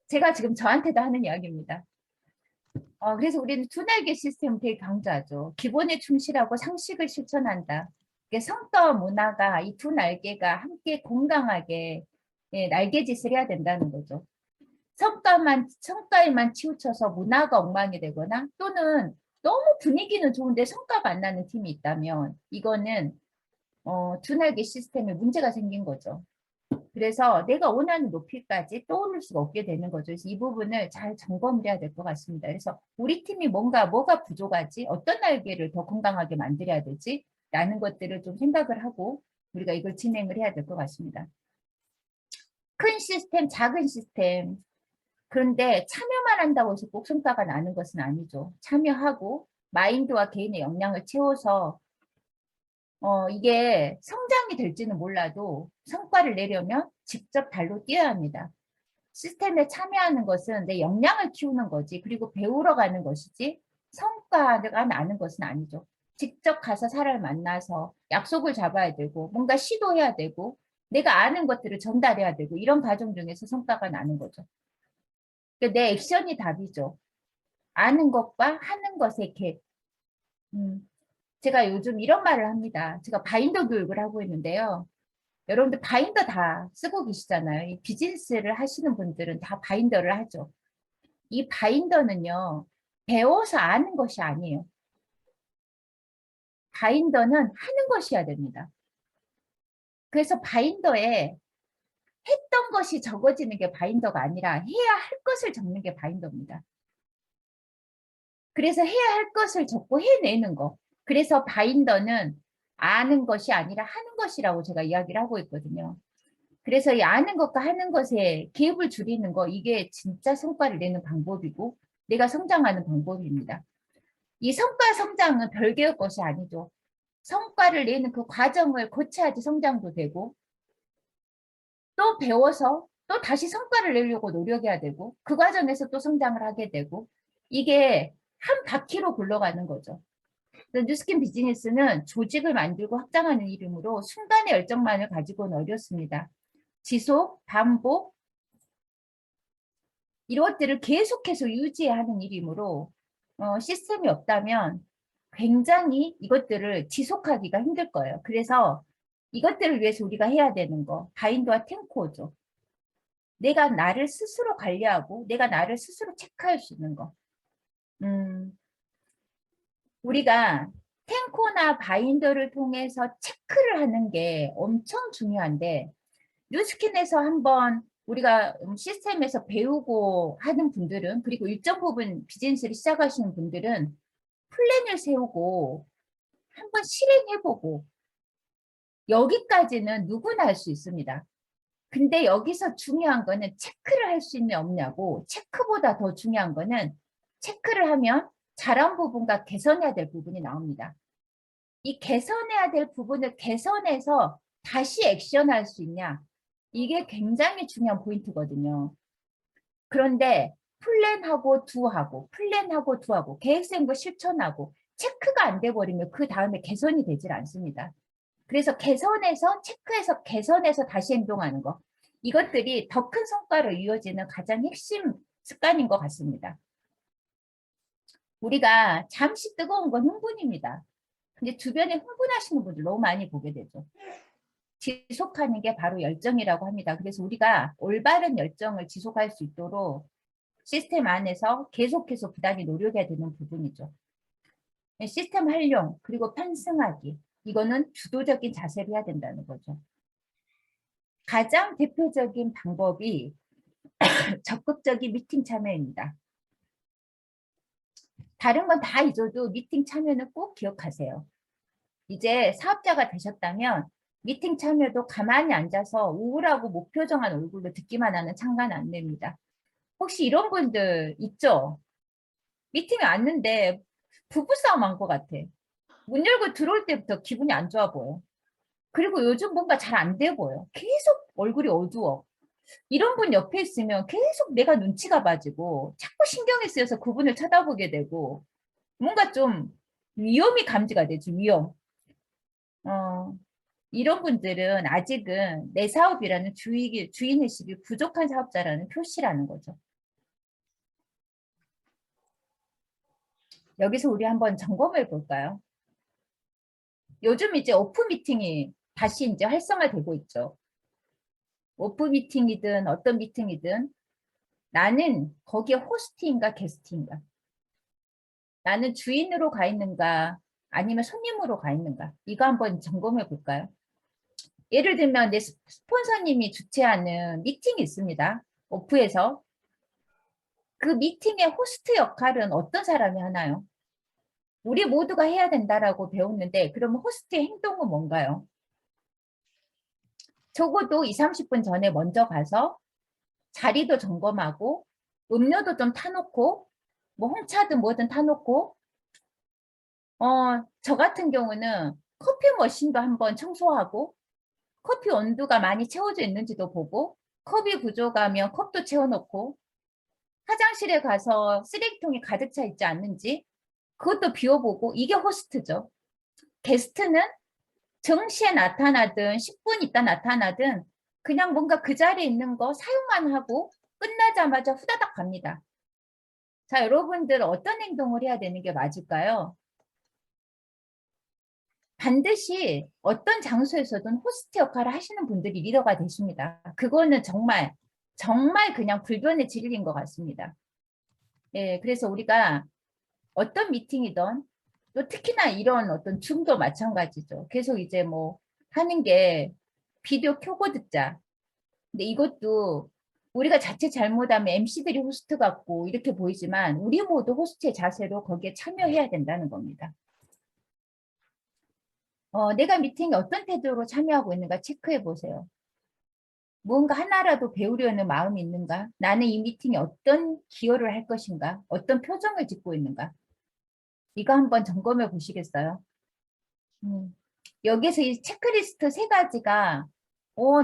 제가 지금 저한테도 하는 이야기입니다. 그래서 우리는 두 날개 시스템을 되게 강조하죠. 기본에 충실하고 상식을 실천한다. 성과와 문화가 이 두 날개가 함께 건강하게 날개짓을 해야 된다는 거죠. 성과에만 치우쳐서 문화가 엉망이 되거나 또는 너무 분위기는 좋은데 성과가 안 나는 팀이 있다면 이거는 두 날개 시스템에 문제가 생긴 거죠. 그래서 내가 원하는 높이까지 떠오를 수가 없게 되는 거죠. 그래서 이 부분을 잘 점검을 해야 될 것 같습니다. 그래서 우리 팀이 뭐가 부족하지? 어떤 날개를 더 건강하게 만들어야 되지? 라는 것들을 좀 생각을 하고 우리가 이걸 진행을 해야 될 것 같습니다. 큰 시스템, 작은 시스템. 그런데 참여만 한다고 해서 꼭 성과가 나는 것은 아니죠. 참여하고 마인드와 개인의 역량을 채워서 이게 성장이 될지는 몰라도 성과를 내려면 직접 발로 뛰어야 합니다. 시스템에 참여하는 것은 내 역량을 키우는 거지, 그리고 배우러 가는 것이지, 성과가 나는 것은 아니죠. 직접 가서 사람을 만나서 약속을 잡아야 되고, 뭔가 시도해야 되고, 내가 아는 것들을 전달해야 되고, 이런 과정 중에서 성과가 나는 거죠. 그러니까 내 액션이 답이죠. 아는 것과 하는 것의 갭. 제가 요즘 이런 말을 합니다. 제가 바인더 교육을 하고 있는데요. 여러분들 바인더 다 쓰고 계시잖아요. 이 비즈니스를 하시는 분들은 다 바인더를 하죠. 이 바인더는요, 배워서 아는 것이 아니에요. 바인더는 하는 것이어야 됩니다. 그래서 바인더에 했던 것이 적어지는 게 바인더가 아니라 해야 할 것을 적는 게 바인더입니다. 그래서 해야 할 것을 적고 해내는 거. 그래서 바인더는 아는 것이 아니라 하는 것이라고 제가 이야기를 하고 있거든요. 그래서 이 아는 것과 하는 것에 갭을 줄이는 거, 이게 진짜 성과를 내는 방법이고 내가 성장하는 방법입니다. 이 성과 성장은 별개의 것이 아니죠. 성과를 내는 그 과정을 거쳐야지 성장도 되고 또 배워서 또 다시 성과를 내려고 노력해야 되고 그 과정에서 또 성장을 하게 되고 이게 한 바퀴로 굴러가는 거죠. 뉴스킨 비즈니스는 조직을 만들고 확장하는 이름으로 순간의 열정만을 가지고는 어렵습니다. 지속, 반복, 이것들을 계속해서 유지하는 일이므로 시스템이 없다면 굉장히 이것들을 지속하기가 힘들 거예요. 그래서 이것들을 위해서 우리가 해야 되는 거, 바인더와 탱코죠. 내가 나를 스스로 관리하고 내가 나를 스스로 체크할 수 있는 거. 우리가 탱코나 바인더를 통해서 체크를 하는 게 엄청 중요한데 뉴스킨에서 한번 우리가 시스템에서 배우고 하는 분들은 그리고 일정 부분 비즈니스를 시작하시는 분들은 플랜을 세우고 한번 실행해보고 여기까지는 누구나 할 수 있습니다. 근데 여기서 중요한 거는 체크를 할 수 있냐 없냐고 체크보다 더 중요한 거는 체크를 하면 잘한 부분과 개선해야 될 부분이 나옵니다. 이 개선해야 될 부분을 개선해서 다시 액션할 수 있냐 이게 굉장히 중요한 포인트거든요. 그런데 플랜하고 두하고 플랜하고 두하고 계획 세운 거 실천하고 체크가 안 돼 버리면 그 다음에 개선이 되질 않습니다. 그래서 개선해서 체크해서 개선해서 다시 행동하는 거 이것들이 더 큰 성과로 이어지는 가장 핵심 습관인 것 같습니다. 우리가 잠시 뜨거운 건 흥분입니다. 근데 주변에 흥분하시는 분들 너무 많이 보게 되죠. 지속하는 게 바로 열정이라고 합니다. 그래서 우리가 올바른 열정을 지속할 수 있도록 시스템 안에서 계속해서 부단히 노력해야 되는 부분이죠. 시스템 활용 그리고 편승하기 이거는 주도적인 자세를 해야 된다는 거죠. 가장 대표적인 방법이 적극적인 미팅 참여입니다. 다른 건 다 잊어도 미팅 참여는 꼭 기억하세요. 이제 사업자가 되셨다면 미팅 참여도 가만히 앉아서 우울하고 무표정한 얼굴로 듣기만 하는 참가는 안 됩니다. 혹시 이런 분들 있죠? 미팅에 왔는데 부부싸움 한 것 같아. 문 열고 들어올 때부터 기분이 안 좋아 보여. 그리고 요즘 뭔가 잘 안 돼 보여. 계속 얼굴이 어두워. 이런 분 옆에 있으면 계속 내가 눈치가 빠지고 자꾸 신경이 쓰여서 그분을 쳐다보게 되고 뭔가 좀 위험이 감지가 되죠. 위험. 이런 분들은 아직은 내 사업이라는 주인의식이 부족한 사업자라는 표시라는 거죠. 여기서 우리 한번 점검해 볼까요? 요즘 이제 오프 미팅이 다시 이제 활성화되고 있죠. 오프 미팅이든 어떤 미팅이든 나는 거기에 호스트인가 게스트인가? 나는 주인으로 가 있는가? 아니면 손님으로 가 있는가? 이거 한번 점검해 볼까요? 예를 들면 내 스폰서님이 주최하는 미팅이 있습니다. 오프에서. 그 미팅의 호스트 역할은 어떤 사람이 하나요? 우리 모두가 해야 된다라고 배웠는데 그러면 호스트의 행동은 뭔가요? 적어도 2, 30분 전에 먼저 가서 자리도 점검하고 음료도 좀 타놓고 뭐 홍차든 뭐든 타놓고 저 같은 경우는 커피 머신도 한번 청소하고 커피 온도가 많이 채워져 있는지도 보고 컵이 부족하면 컵도 채워놓고 화장실에 가서 쓰레기통이 가득 차 있지 않는지 그것도 비워보고 이게 호스트죠. 게스트는 정시에 나타나든 10분 있다 나타나든 그냥 뭔가 그 자리에 있는 거 사용만 하고 끝나자마자 후다닥 갑니다. 자, 여러분들 어떤 행동을 해야 되는 게 맞을까요? 반드시 어떤 장소에서든 호스트 역할을 하시는 분들이 리더가 되십니다. 그거는 정말 그냥 불변의 진리인 것 같습니다. 예, 그래서 우리가 어떤 미팅이든 또 특히나 이런 어떤 줌도 마찬가지죠. 계속 이제 뭐 하는 게 비디오 켜고 듣자. 근데 이것도 우리가 자칫 잘못하면 MC들이 호스트 같고 이렇게 보이지만 우리 모두 호스트의 자세로 거기에 참여해야 된다는 겁니다. 내가 미팅에 어떤 태도로 참여하고 있는가 체크해 보세요. 무언가 하나라도 배우려는 마음이 있는가? 나는 이 미팅에 어떤 기여를 할 것인가? 어떤 표정을 짓고 있는가? 이거 한번 점검해 보시겠어요? 여기서 이 체크리스트 세 가지가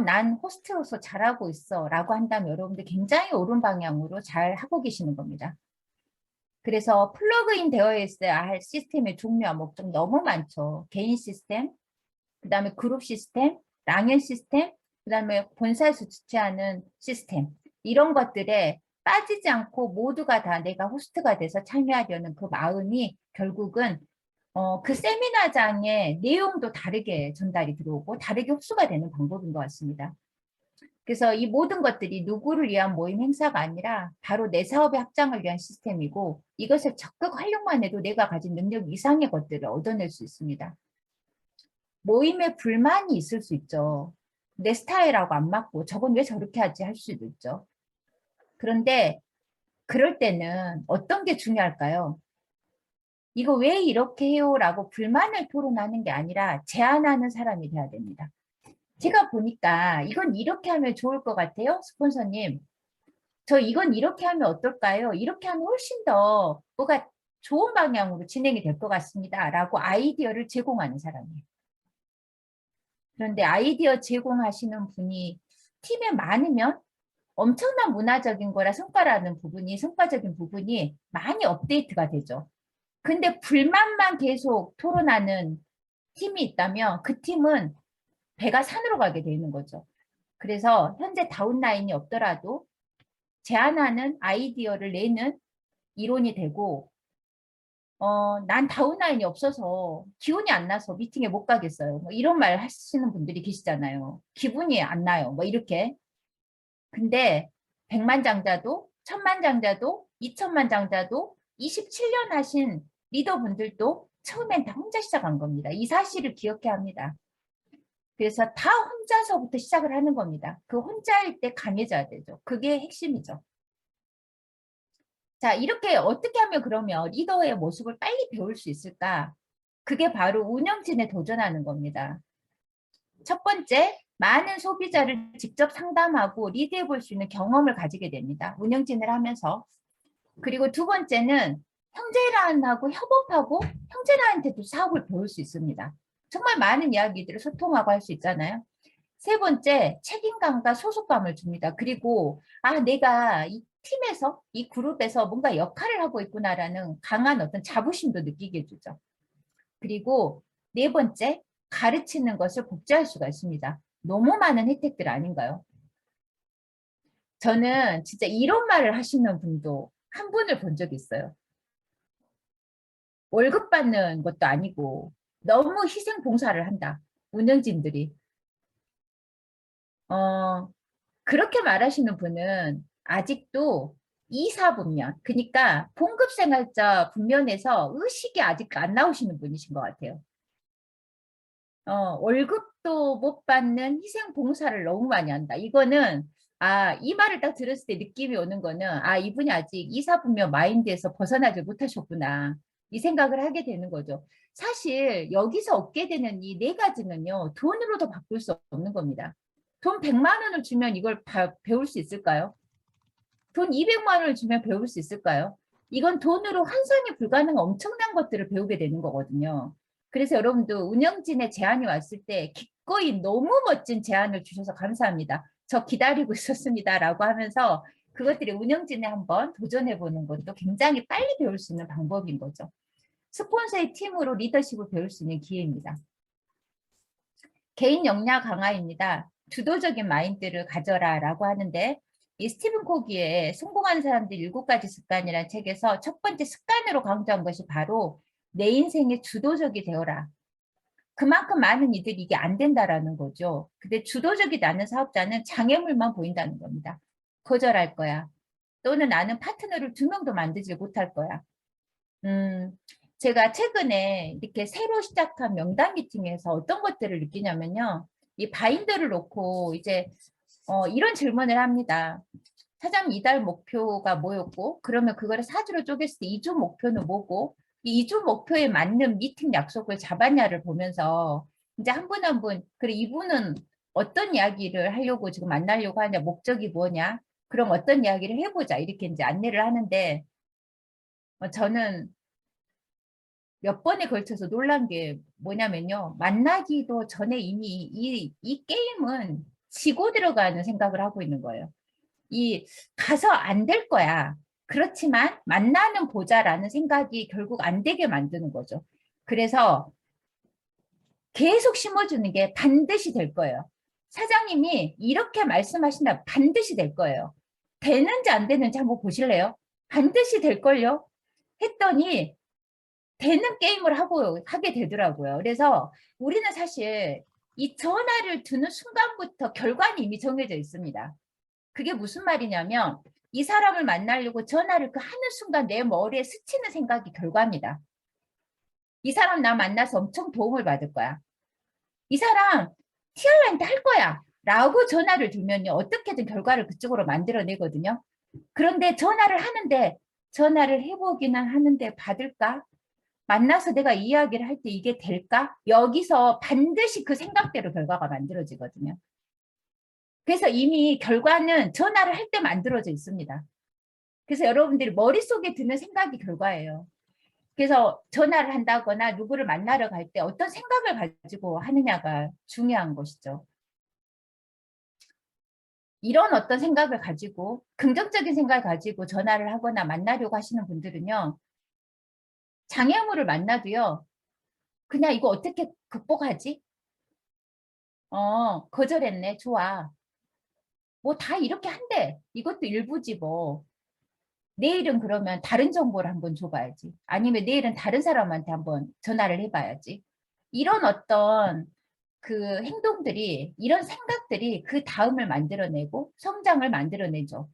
난 호스트로서 잘하고 있어 라고 한다면 여러분들 굉장히 옳은 방향으로 잘 하고 계시는 겁니다. 그래서 플러그인 되어 있어야 할 시스템의 종류와 목적 너무 많죠. 개인 시스템, 그 다음에 그룹 시스템, 랑연 시스템, 그 다음에 본사에서 주최하는 시스템, 이런 것들에 빠지지 않고 모두가 다 내가 호스트가 돼서 참여하려는 그 마음이 결국은 그 세미나장의 내용도 다르게 전달이 들어오고 다르게 흡수가 되는 방법인 것 같습니다. 그래서 이 모든 것들이 누구를 위한 모임 행사가 아니라 바로 내 사업의 확장을 위한 시스템이고 이것을 적극 활용만 해도 내가 가진 능력 이상의 것들을 얻어낼 수 있습니다. 모임에 불만이 있을 수 있죠. 내 스타일하고 안 맞고 저건 왜 저렇게 하지 할 수도 있죠. 그런데 그럴 때는 어떤 게 중요할까요? 이거 왜 이렇게 해요? 라고 불만을 토론하는 게 아니라 제안하는 사람이 돼야 됩니다. 제가 보니까 이건 이렇게 하면 좋을 것 같아요. 스폰서님. 저 이건 이렇게 하면 어떨까요? 이렇게 하면 훨씬 더 뭐가 좋은 방향으로 진행이 될 것 같습니다. 라고 아이디어를 제공하는 사람이에요. 그런데 아이디어 제공하시는 분이 팀에 많으면 엄청난 문화적인 거라 성과적인 부분이 많이 업데이트가 되죠. 근데 불만만 계속 토론하는 팀이 있다면 그 팀은 배가 산으로 가게 되는 거죠. 그래서 현재 다운라인이 없더라도 제안하는 아이디어를 내는 이론이 되고 난 다운라인이 없어서 기운이 안 나서 미팅에 못 가겠어요. 뭐 이런 말 하시는 분들이 계시잖아요. 기분이 안 나요. 뭐 이렇게. 근데 100만 장자도 1000만 장자도 2000만 장자도 27년 하신 리더분들도 처음엔 다 혼자 시작한 겁니다. 이 사실을 기억해야 합니다. 그래서 다 혼자서부터 시작을 하는 겁니다. 그 혼자일 때 강해져야 되죠. 그게 핵심이죠. 자, 이렇게 어떻게 하면 그러면 리더의 모습을 빨리 배울 수 있을까? 그게 바로 운영진에 도전하는 겁니다. 첫 번째, 많은 소비자를 직접 상담하고 리드해 볼 수 있는 경험을 가지게 됩니다. 운영진을 하면서. 그리고 두 번째는 형제란하고 협업하고 형제란한테도 사업을 배울 수 있습니다. 정말 많은 이야기들을 소통하고 할 수 있잖아요. 세 번째, 책임감과 소속감을 줍니다. 그리고 내가 이 팀에서, 이 그룹에서 뭔가 역할을 하고 있구나라는 강한 어떤 자부심도 느끼게 해주죠. 그리고 네 번째, 가르치는 것을 복제할 수가 있습니다. 너무 많은 혜택들 아닌가요? 저는 진짜 이런 말을 하시는 분도 한 분을 본 적이 있어요. 월급 받는 것도 아니고 너무 희생 봉사를 한다. 운영진들이. 그렇게 말하시는 분은 아직도 이사분면, 그러니까 봉급생활자 분면에서 의식이 아직 안 나오시는 분이신 것 같아요. 월급도 못 받는 희생 봉사를 너무 많이 한다. 이거는 이 말을 딱 들었을 때 느낌이 오는 거는 이분이 아직 이사분면 마인드에서 벗어나지 못하셨구나. 이 생각을 하게 되는 거죠. 사실 여기서 얻게 되는 이 네 가지는요. 돈으로도 바꿀 수 없는 겁니다. 돈 100만 원을 주면 이걸 배울 수 있을까요? 돈 200만 원을 주면 배울 수 있을까요? 이건 돈으로 환산이 불가능한 엄청난 것들을 배우게 되는 거거든요. 그래서 여러분들 운영진의 제안이 왔을 때 기꺼이 너무 멋진 제안을 주셔서 감사합니다. 저 기다리고 있었습니다. 라고 하면서 그것들이 운영진에 한번 도전해 보는 것도 굉장히 빨리 배울 수 있는 방법인 거죠. 스폰서의 팀으로 리더십을 배울 수 있는 기회입니다. 개인 역량 강화입니다. 주도적인 마인드를 가져라 라고 하는데 이 스티븐 코기의 성공하는 사람들 7가지 습관이라는 책에서 첫 번째 습관으로 강조한 것이 바로 내 인생의 주도적이 되어라. 그만큼 많은 이들이 이게 안 된다라는 거죠. 근데 주도적이 나는 사업자는 장애물만 보인다는 겁니다. 거절할 거야. 또는 나는 파트너를 2명도 만들지 못할 거야. 제가 최근에 이렇게 새로 시작한 명단 미팅에서 어떤 것들을 느끼냐면요. 이 바인더를 놓고 이제 이런 질문을 합니다. 사장님 이달 목표가 뭐였고 그러면 그거를 4주로 쪼갰을 때 2주 목표는 뭐고 이 2주 목표에 맞는 미팅 약속을 잡았냐를 보면서 이제 한 분 한 분 그래 이분은 어떤 이야기를 하려고 지금 만나려고 하냐 목적이 뭐냐 그럼 어떤 이야기를 해보자 이렇게 이제 안내를 하는데 저는 몇 번에 걸쳐서 놀란 게 뭐냐면요. 만나기도 전에 이미 이 게임은 지고 들어가는 생각을 하고 있는 거예요. 이 가서 안 될 거야. 그렇지만 만나는 보자라는 생각이 결국 안 되게 만드는 거죠. 그래서 계속 심어주는 게 반드시 될 거예요. 사장님이 이렇게 말씀하신다 반드시 될 거예요. 되는지 안 되는지 한번 보실래요? 반드시 될걸요? 했더니 되는 게임을 하게 되더라고요. 그래서 우리는 사실 이 전화를 두는 순간부터 결과는 이미 정해져 있습니다. 그게 무슨 말이냐면 이 사람을 만나려고 전화를 그 하는 순간 내 머리에 스치는 생각이 결과입니다. 이 사람 나 만나서 엄청 도움을 받을 거야. 이 사람 티알라한테 할 거야. 라고 전화를 들면요. 어떻게든 결과를 그쪽으로 만들어내거든요. 그런데 전화를 해보기는 하는데 받을까? 만나서 내가 이야기를 할 때 이게 될까? 여기서 반드시 그 생각대로 결과가 만들어지거든요. 그래서 이미 결과는 전화를 할 때 만들어져 있습니다. 그래서 여러분들이 머릿속에 드는 생각이 결과예요. 그래서 전화를 한다거나 누구를 만나러 갈 때 어떤 생각을 가지고 하느냐가 중요한 것이죠. 이런 어떤 생각을 가지고 긍정적인 생각을 가지고 전화를 하거나 만나려고 하시는 분들은요. 장애물을 만나도요. 그냥 이거 어떻게 극복하지? 거절했네. 좋아. 뭐 다 이렇게 한대. 이것도 일부지 뭐. 내일은 그러면 다른 정보를 한번 줘봐야지. 아니면 내일은 다른 사람한테 한번 전화를 해봐야지. 이런 어떤 그 행동들이, 이런 생각들이 그 다음을 만들어내고 성장을 만들어내죠.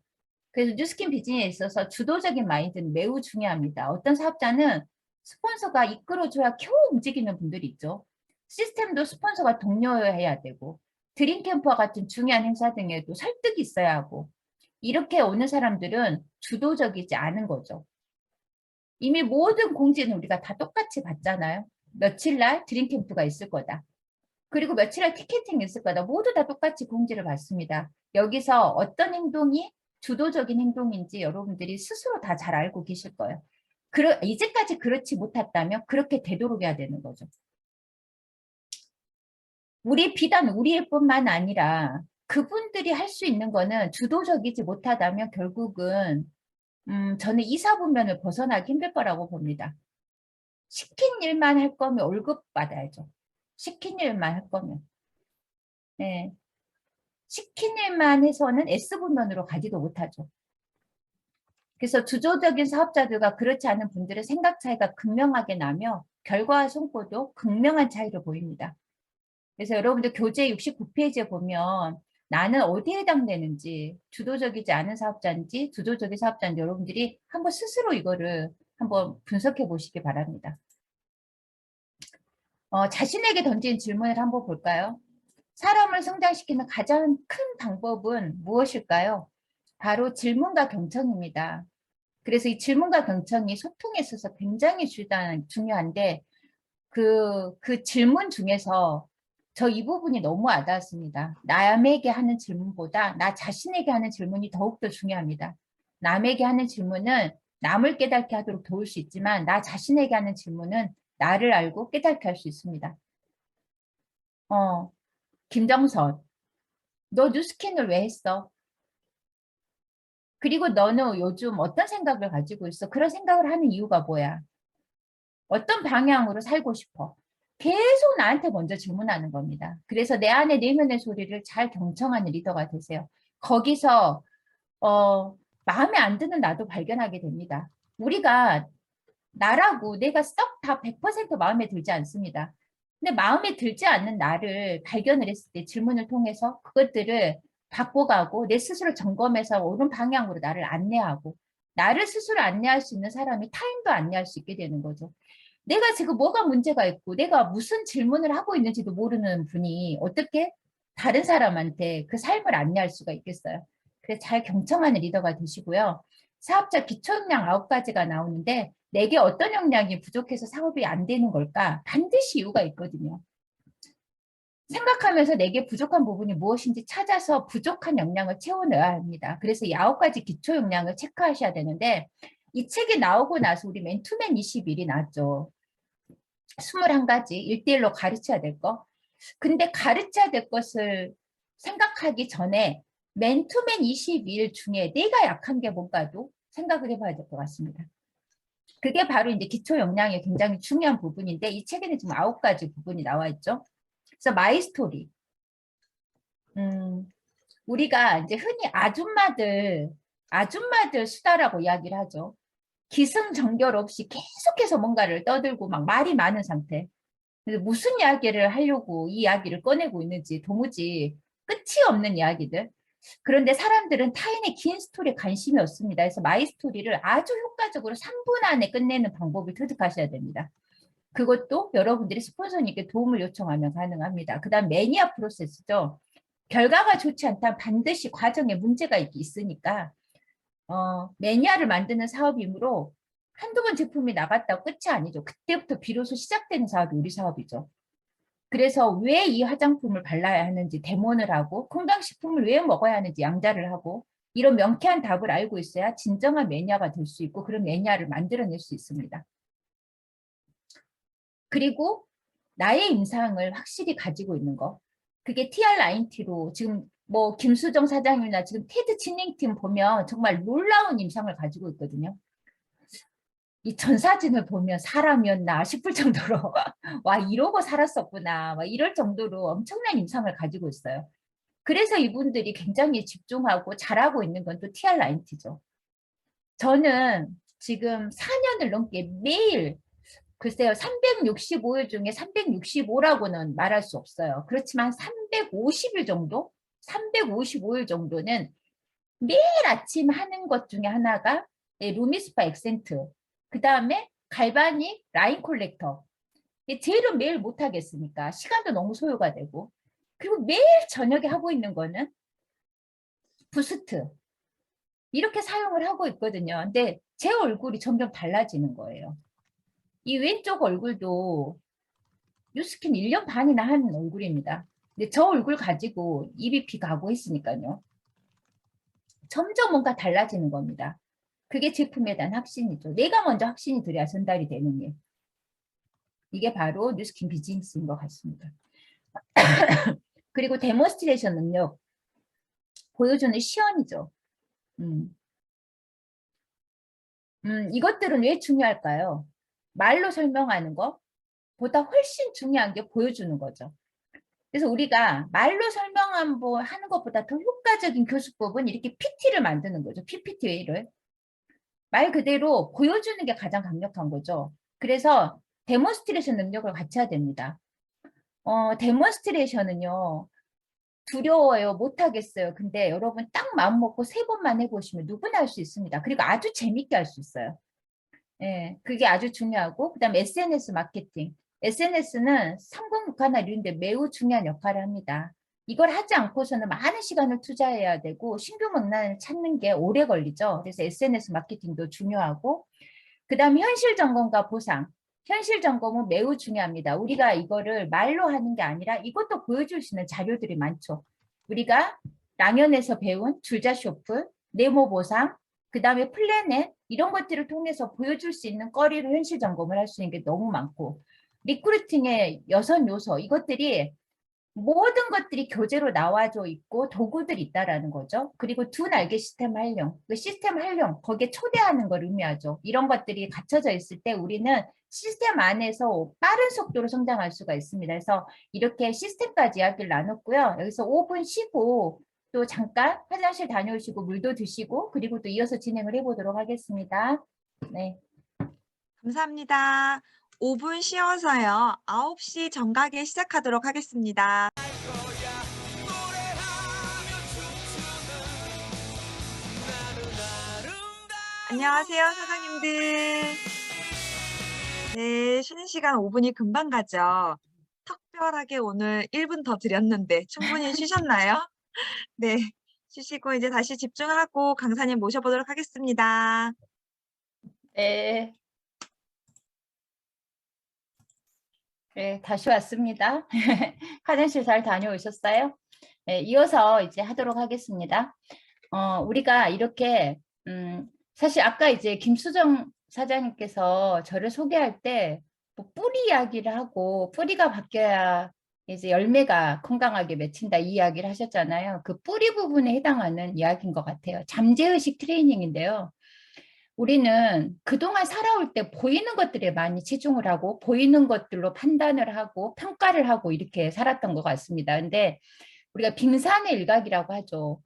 그래서 뉴스킨 비즈니스에 있어서 주도적인 마인드는 매우 중요합니다. 어떤 사업자는 스폰서가 이끌어줘야 겨우 움직이는 분들이 있죠. 시스템도 스폰서가 독려해야 되고, 드림캠프와 같은 중요한 행사 등에도 설득이 있어야 하고, 이렇게 오는 사람들은 주도적이지 않은 거죠. 이미 모든 공지는 우리가 다 똑같이 받잖아요. 며칠 날 드림캠프가 있을 거다. 그리고 며칠 날 티켓팅이 있을 거다. 모두 다 똑같이 공지를 받습니다. 여기서 어떤 행동이 주도적인 행동인지 여러분들이 스스로 다 잘 알고 계실 거예요. 이제까지 그렇지 못했다면 그렇게 되도록해야 되는 거죠. 비단 우리의 뿐만 아니라 그분들이 할 수 있는 거는 주도적이지 못하다면 결국은 저는 이사분면을 벗어나기 힘들 거라고 봅니다. 시킨 일만 할 거면 월급 받아야죠. 시킨 일만 할 거면. 네. 시킨 일만 해서는 S분면으로 가지도 못하죠. 그래서 주도적인 사업자들과 그렇지 않은 분들의 생각 차이가 극명하게 나며 결과와 성과도 극명한 차이를 보입니다. 그래서 여러분들 교재 69페이지에 보면 나는 어디에 해당되는지 주도적이지 않은 사업자인지 주도적인 사업자인지 여러분들이 한번 스스로 이거를 한번 분석해 보시기 바랍니다. 자신에게 던진 질문을 한번 볼까요? 사람을 성장시키는 가장 큰 방법은 무엇일까요? 바로 질문과 경청입니다. 그래서 이 질문과 경청이 소통에 있어서 굉장히 중요한데 그 질문 중에서 저 이 부분이 너무 와닿았습니다. 남에게 하는 질문보다 나 자신에게 하는 질문이 더욱더 중요합니다. 남에게 하는 질문은 남을 깨닫게 하도록 도울 수 있지만 나 자신에게 하는 질문은 나를 알고 깨닫게 할 수 있습니다. 김정선, 너 뉴스캔을 왜 했어? 그리고 너는 요즘 어떤 생각을 가지고 있어? 그런 생각을 하는 이유가 뭐야? 어떤 방향으로 살고 싶어? 계속 나한테 먼저 질문하는 겁니다. 그래서 내 안에 내면의 소리를 잘 경청하는 리더가 되세요. 거기서 마음에 안 드는 나도 발견하게 됩니다. 우리가 나라고 내가 썩 다 100% 마음에 들지 않습니다. 근데 마음에 들지 않는 나를 발견을 했을 때 질문을 통해서 그것들을 바꿔가고 내 스스로 점검해서 옳은 방향으로 나를 안내하고 나를 스스로 안내할 수 있는 사람이 타인도 안내할 수 있게 되는 거죠. 내가 지금 뭐가 문제가 있고 내가 무슨 질문을 하고 있는지도 모르는 분이 어떻게 다른 사람한테 그 삶을 안내할 수가 있겠어요. 그래서 잘 경청하는 리더가 되시고요. 사업자 기초 역량 9가지가 나오는데 내게 어떤 역량이 부족해서 사업이 안 되는 걸까? 반드시 이유가 있거든요. 생각하면서 내게 부족한 부분이 무엇인지 찾아서 부족한 역량을 채워넣어야 합니다. 그래서 이 9가지 기초 역량을 체크하셔야 되는데 이 책이 나오고 나서 우리 맨투맨 21이 나왔죠. 21가지 1대1로 가르쳐야 될 거. 근데 가르쳐야 될 것을 생각하기 전에 맨투맨 22일 중에 내가 약한 게 뭔가도 생각을 해봐야 될 것 같습니다. 그게 바로 이제 기초 역량의 굉장히 중요한 부분인데 이 책에는 지금 9가지 부분이 나와 있죠. 그래서 마이 스토리. 우리가 이제 흔히 아줌마들 수다라고 이야기를 하죠. 기승전결 없이 계속해서 뭔가를 떠들고 막 말이 많은 상태. 그래서 무슨 이야기를 하려고 이 이야기를 꺼내고 있는지 도무지 끝이 없는 이야기들. 그런데 사람들은 타인의 긴 스토리에 관심이 없습니다. 그래서 마이 스토리를 아주 효과적으로 3분 안에 끝내는 방법을 터득하셔야 됩니다. 그것도 여러분들이 스폰서님께 도움을 요청하면 가능합니다. 그 다음 매니아 프로세스죠. 결과가 좋지 않다면 반드시 과정에 문제가 있으니까 매니아를 만드는 사업이므로 한두 번 제품이 나갔다고 끝이 아니죠. 그때부터 비로소 시작되는 사업이 우리 사업이죠. 그래서 왜 이 화장품을 발라야 하는지 데모를 하고 건강식품을 왜 먹어야 하는지 양자를 하고 이런 명쾌한 답을 알고 있어야 진정한 매니아가 될 수 있고 그런 매니아를 만들어낼 수 있습니다. 그리고 나의 임상을 확실히 가지고 있는 거. 그게 TR90로 지금 뭐 김수정 사장님이나 지금 테드 진행팀 보면 정말 놀라운 임상을 가지고 있거든요. 이 전 사진을 보면 사람이었나 싶을 정도로 와 이러고 살았었구나 막 이럴 정도로 엄청난 임상을 가지고 있어요. 그래서 이분들이 굉장히 집중하고 잘하고 있는 건 또 TR90죠. 저는 지금 4년을 넘게 매일 글쎄요 365일 중에 365라고는 말할 수 없어요. 그렇지만 350일 정도? 355일 정도는 매일 아침 하는 것 중에 하나가 루미스파 액센트, 그 다음에 갈바닉 라인 콜렉터. 제일은 매일 못 하겠으니까 시간도 너무 소요가 되고 그리고 매일 저녁에 하고 있는 거는 부스트 이렇게 사용을 하고 있거든요. 근데 제 얼굴이 점점 달라지는 거예요. 이 왼쪽 얼굴도 뉴스킨 1년 반이나 한 얼굴입니다. 근데 저 얼굴 가지고 EBP 가고 있으니까요. 점점 뭔가 달라지는 겁니다. 그게 제품에 대한 확신이죠. 내가 먼저 확신이 들어야 전달이 되는 일. 이게 바로 뉴스킨 비즈니스인 것 같습니다. 그리고 데몬스트레이션 능력 보여주는 시연이죠. 이것들은 왜 중요할까요? 말로 설명하는 것보다 훨씬 중요한 게 보여주는 거죠. 그래서 우리가 말로 설명하는 것보다 더 효과적인 교수법은 이렇게 PT를 만드는 거죠. PPT를. 말 그대로 보여주는 게 가장 강력한 거죠. 그래서 데몬스트레이션 능력을 갖춰야 됩니다. 데몬스트레이션은요. 두려워요. 못하겠어요. 근데 여러분 딱 마음 먹고 3번만 해보시면 누구나 할 수 있습니다. 그리고 아주 재밌게 할 수 있어요. 예, 그게 아주 중요하고 그다음 SNS 마케팅. SNS는 성공국가나 이런데 매우 중요한 역할을 합니다. 이걸 하지 않고서는 많은 시간을 투자해야 되고 신규 문화를 찾는 게 오래 걸리죠. 그래서 SNS 마케팅도 중요하고 그다음 현실 점검과 보상. 현실 점검은 매우 중요합니다. 우리가 이거를 말로 하는 게 아니라 이것도 보여줄 수 있는 자료들이 많죠. 우리가 랑연에서 배운 줄자 쇼프, 네모 보상, 그 다음에 플래넷 이런 것들을 통해서 보여줄 수 있는 거리로 현실 점검을 할 수 있는 게 너무 많고 리크루팅의 6요소 이것들이 모든 것들이 교재로 나와져 있고 도구들이 있다라는 거죠. 그리고 두 날개 시스템 활용. 그 시스템 활용, 거기에 초대하는 걸 의미하죠. 이런 것들이 갖춰져 있을 때 우리는 시스템 안에서 빠른 속도로 성장할 수가 있습니다. 그래서 이렇게 시스템까지 이야기를 나눴고요. 여기서 5분 쉬고 또 잠깐 화장실 다녀오시고 물도 드시고 그리고 또 이어서 진행을 해보도록 하겠습니다. 네. 감사합니다. 5분 쉬어서요. 9시 정각에 시작하도록 하겠습니다. 안녕하세요, 사장님들. 네, 쉬는 시간 5분이 금방 가죠. 특별하게 오늘 1분 더 드렸는데 충분히 쉬셨나요? 네, 쉬시고 이제 다시 집중하고 강사님 모셔보도록 하겠습니다. 네. 네, 다시 왔습니다. 화장실 잘 다녀오셨어요? 네, 이어서 이제 하도록 하겠습니다. 우리가 이렇게, 사실 아까 이제 김수정 사장님께서 저를 소개할 때, 뭐 뿌리 이야기를 하고, 뿌리가 바뀌어야 이제 열매가 건강하게 맺힌다 이 이야기를 하셨잖아요. 그 뿌리 부분에 해당하는 이야기인 것 같아요. 잠재의식 트레이닝인데요. 우리는 그동안 살아올 때 보이는 것들에 많이 치중을 하고 보이는 것들로 판단을 하고 평가를 하고 이렇게 살았던 것 같습니다. 근데 우리가 빙산의 일각이라고 하죠.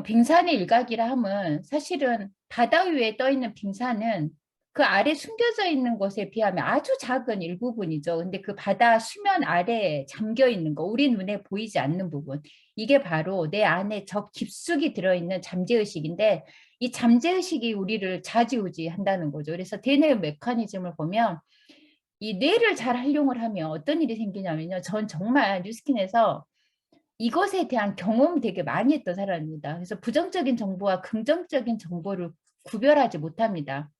빙산의 일각이라 하면 사실은 바다 위에 떠 있는 빙산은 그 아래 숨겨져 있는 것에 비하면 아주 작은 일부분이죠. 근데 그 바다 수면 아래에 잠겨 있는 거, 우리 눈에 보이지 않는 부분, 이게 바로 내 안에 저 깊숙이 들어있는 잠재의식인데 이 잠재의식이 우리를 좌지우지한다는 거죠. 그래서 대뇌 메커니즘을 보면 이 뇌를 잘 활용을 하면 어떤 일이 생기냐면요. 전 정말 뉴스킨에서 이것에 대한 경험 되게 많이 했던 사람입니다. 그래서 부정적인 정보와 긍정적인 정보를 구별하지 못합니다.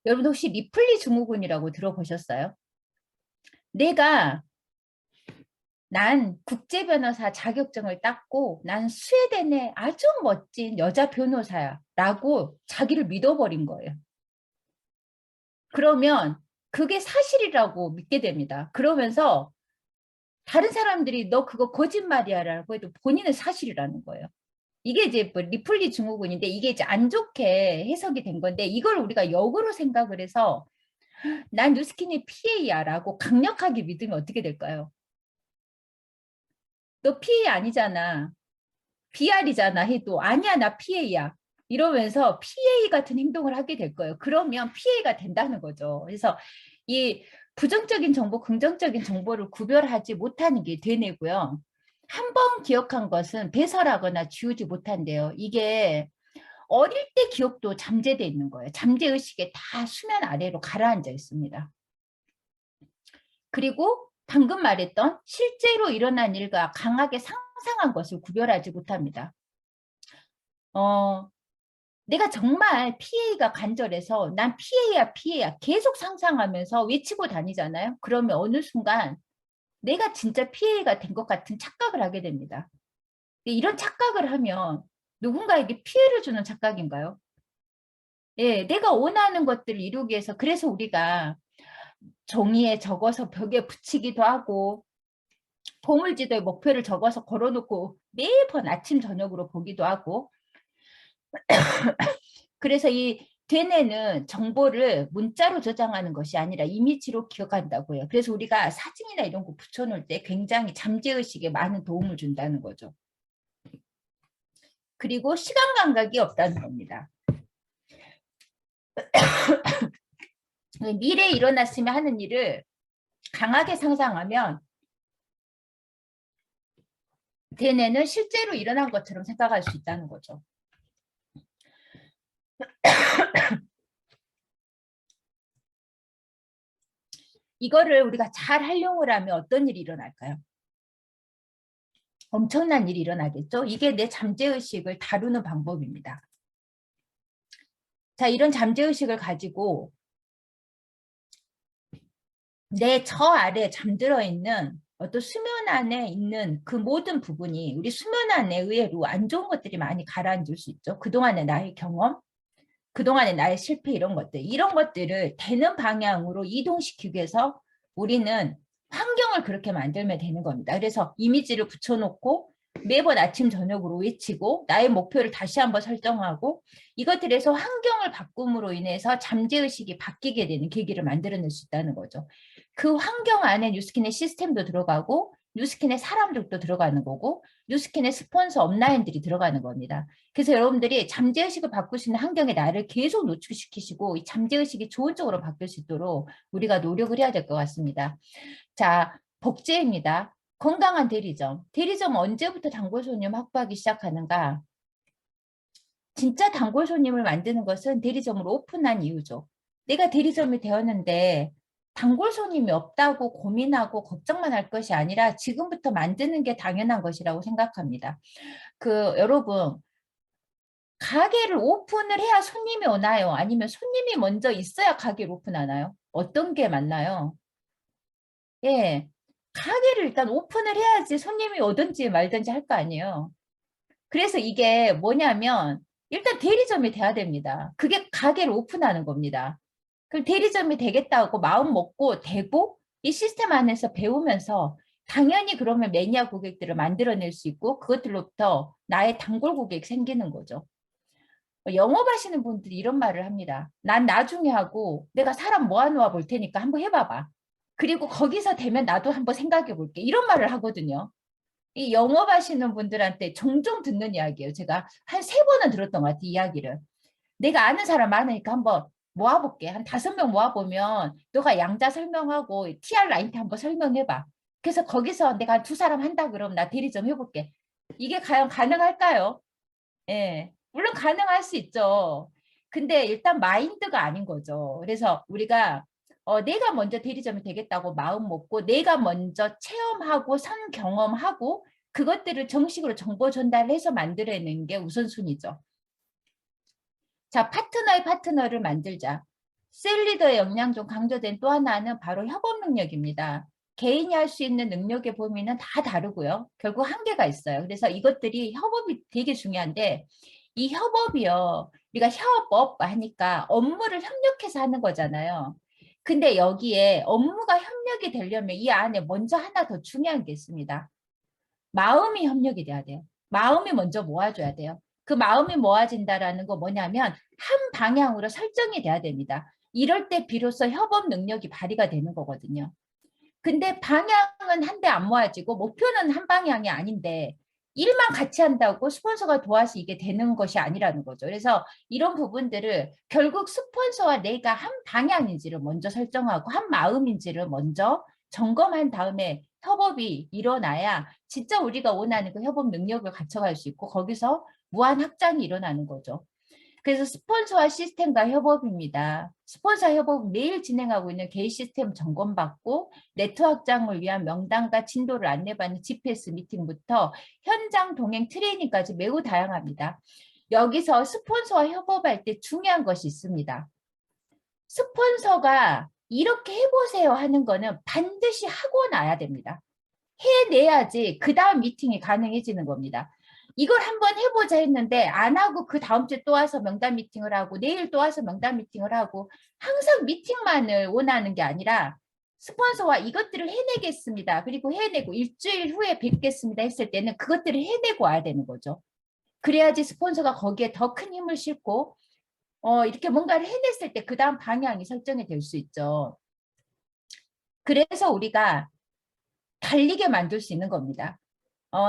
여러분 혹시 리플리 증후군이라고 들어보셨어요? 내가 난 국제 변호사 자격증을 땄고 난 스웨덴의 아주 멋진 여자 변호사야 라고 자기를 믿어버린 거예요. 그러면 그게 사실이라고 믿게 됩니다. 그러면서 다른 사람들이 너 그거 거짓말이야 라고 해도 본인은 사실이라는 거예요. 이게 이제 뭐 리플리 증후군인데 이게 이제 안 좋게 해석이 된 건데 이걸 우리가 역으로 생각을 해서 난 뉴스킨의 PA야 라고 강력하게 믿으면 어떻게 될까요? 너 PA 아니잖아. BR이잖아 해도 아니야 나 PA야. 이러면서 PA 같은 행동을 하게 될 거예요. 그러면 PA가 된다는 거죠. 그래서 이 부정적인 정보, 긍정적인 정보를 구별하지 못하는 게 되뇌고요. 한 번 기억한 것은 배설하거나 지우지 못한대요. 이게 어릴 때 기억도 잠재돼 있는 거예요. 잠재의식에 다 수면 아래로 가라앉아 있습니다. 그리고 방금 말했던 실제로 일어난 일과 강하게 상상한 것을 구별하지 못합니다. 내가 정말 PA가 간절해서 난 PA야 PA야 계속 상상하면서 외치고 다니잖아요. 그러면 어느 순간 내가 진짜 PA가 된 것 같은 착각을 하게 됩니다. 이런 착각을 하면 누군가에게 피해를 주는 착각인가요? 예, 내가 원하는 것들을 이루기 위해서 그래서 우리가 종이에 적어서 벽에 붙이기도 하고 보물지도에 목표를 적어서 걸어놓고 매번 아침 저녁으로 보기도 하고 그래서 이 되뇌는 정보를 문자로 저장하는 것이 아니라 이미지로 기억한다고 해요. 그래서 우리가 사진이나 이런 거 붙여놓을 때 굉장히 잠재의식에 많은 도움을 준다는 거죠. 그리고 시간 감각이 없다는 겁니다. 미래에 일어났으면 하는 일을 강하게 상상하면 대뇌는 실제로 일어난 것처럼 생각할 수 있다는 거죠. 이거를 우리가 잘 활용을 하면 어떤 일이 일어날까요? 엄청난 일이 일어나겠죠? 이게 내 잠재의식을 다루는 방법입니다. 자, 이런 잠재의식을 가지고 내 저 아래 잠들어 있는 어떤 수면 안에 있는 그 모든 부분이 우리 수면 안에 의외로 안 좋은 것들이 많이 가라앉을 수 있죠. 그동안의 나의 경험, 그동안의 나의 실패 이런 것들을 되는 방향으로 이동시키기 위해서 우리는 환경을 그렇게 만들면 되는 겁니다. 그래서 이미지를 붙여놓고 매번 아침 저녁으로 외치고 나의 목표를 다시 한번 설정하고 이것들에서 환경을 바꿈으로 인해서 잠재의식이 바뀌게 되는 계기를 만들어낼 수 있다는 거죠. 그 환경 안에 뉴스킨의 시스템도 들어가고 뉴스킨의 사람들도 들어가는 거고 뉴스킨의 스폰서 업라인들이 들어가는 겁니다. 그래서 여러분들이 잠재의식을 바꿀 수 있는 환경에 나를 계속 노출시키시고 이 잠재의식이 좋은 쪽으로 바뀔 수 있도록 우리가 노력을 해야 될 것 같습니다. 자, 복제입니다. 건강한 대리점. 대리점 언제부터 단골 손님 확보하기 시작하는가? 진짜 단골 손님을 만드는 것은 대리점을 오픈한 이유죠. 내가 대리점이 되었는데 단골 손님이 없다고 고민하고 걱정만 할 것이 아니라 지금부터 만드는 게 당연한 것이라고 생각합니다. 여러분, 가게를 오픈을 해야 손님이 오나요? 아니면 손님이 먼저 있어야 가게를 오픈하나요? 어떤 게 맞나요? 예, 가게를 일단 오픈을 해야지 손님이 오든지 말든지 할 거 아니에요. 그래서 이게 뭐냐면 일단 대리점이 돼야 됩니다. 그게 가게를 오픈하는 겁니다. 그럼 대리점이 되겠다고 마음 먹고 되고 이 시스템 안에서 배우면서 당연히 그러면 매니아 고객들을 만들어낼 수 있고 그것들로부터 나의 단골 고객이 생기는 거죠. 영업하시는 분들이 이런 말을 합니다. 난 나중에 하고 내가 사람 모아놓아 볼 테니까 한번 해봐봐. 그리고 거기서 되면 나도 한번 생각해 볼게. 이런 말을 하거든요. 이 영업하시는 분들한테 종종 듣는 이야기예요. 제가 한 3번은 들었던 것 같아요. 이야기를. 내가 아는 사람 많으니까 한번 모아볼게. 한 5명 모아보면 너가 양자 설명하고 TR 라인트 한번 설명해봐. 그래서 거기서 내가 한 2사람 한다 그러면 나 대리 좀 해볼게. 이게 과연 가능할까요? 예, 물론 가능할 수 있죠. 근데 일단 마인드가 아닌 거죠. 그래서 우리가 내가 먼저 대리점이 되겠다고 마음 먹고 내가 먼저 체험하고 선 경험하고 그것들을 정식으로 정보 전달해서 만들어내는 게 우선순위죠. 자, 파트너의 파트너를 만들자. 셀리더의 역량 중 강조된 또 하나는 바로 협업 능력입니다. 개인이 할 수 있는 능력의 범위는 다 다르고요. 결국 한계가 있어요. 그래서 이것들이 협업이 되게 중요한데 이 협업이요. 우리가 협업 하니까 업무를 협력해서 하는 거잖아요. 근데 여기에 업무가 협력이 되려면 이 안에 먼저 하나 더 중요한 게 있습니다. 마음이 협력이 돼야 돼요. 마음이 먼저 모아줘야 돼요. 그 마음이 모아진다라는 거 뭐냐면 한 방향으로 설정이 돼야 됩니다. 이럴 때 비로소 협업 능력이 발휘가 되는 거거든요. 근데 방향은 한 대 안 모아지고 목표는 한 방향이 아닌데 일만 같이 한다고 스폰서가 도와서 이게 되는 것이 아니라는 거죠. 그래서 이런 부분들을 결국 스폰서와 내가 한 방향인지를 먼저 설정하고 한 마음인지를 먼저 점검한 다음에 협업이 일어나야 진짜 우리가 원하는 그 협업 능력을 갖춰갈 수 있고 거기서 무한 확장이 일어나는 거죠. 그래서 스폰서와 시스템과 협업입니다. 스폰서 협업은 매일 진행하고 있는 개인 시스템 점검받고 네트워크 확장을 위한 명단과 진도를 안내받는 GPS 미팅부터 현장 동행 트레이닝까지 매우 다양합니다. 여기서 스폰서와 협업할 때 중요한 것이 있습니다. 스폰서가 이렇게 해보세요 하는 거는 반드시 하고 나야 됩니다. 해내야지 그 다음 미팅이 가능해지는 겁니다. 이걸 한번 해보자 했는데 안 하고 그 다음 주에 또 와서 명단 미팅을 하고 내일 또 와서 명단 미팅을 하고 항상 미팅만을 원하는 게 아니라 스폰서와 이것들을 해내겠습니다. 그리고 해내고 일주일 후에 뵙겠습니다 했을 때는 그것들을 해내고 와야 되는 거죠. 그래야지 스폰서가 거기에 더 큰 힘을 싣고 이렇게 뭔가를 해냈을 때 그 다음 방향이 설정이 될 수 있죠. 그래서 우리가 달리게 만들 수 있는 겁니다.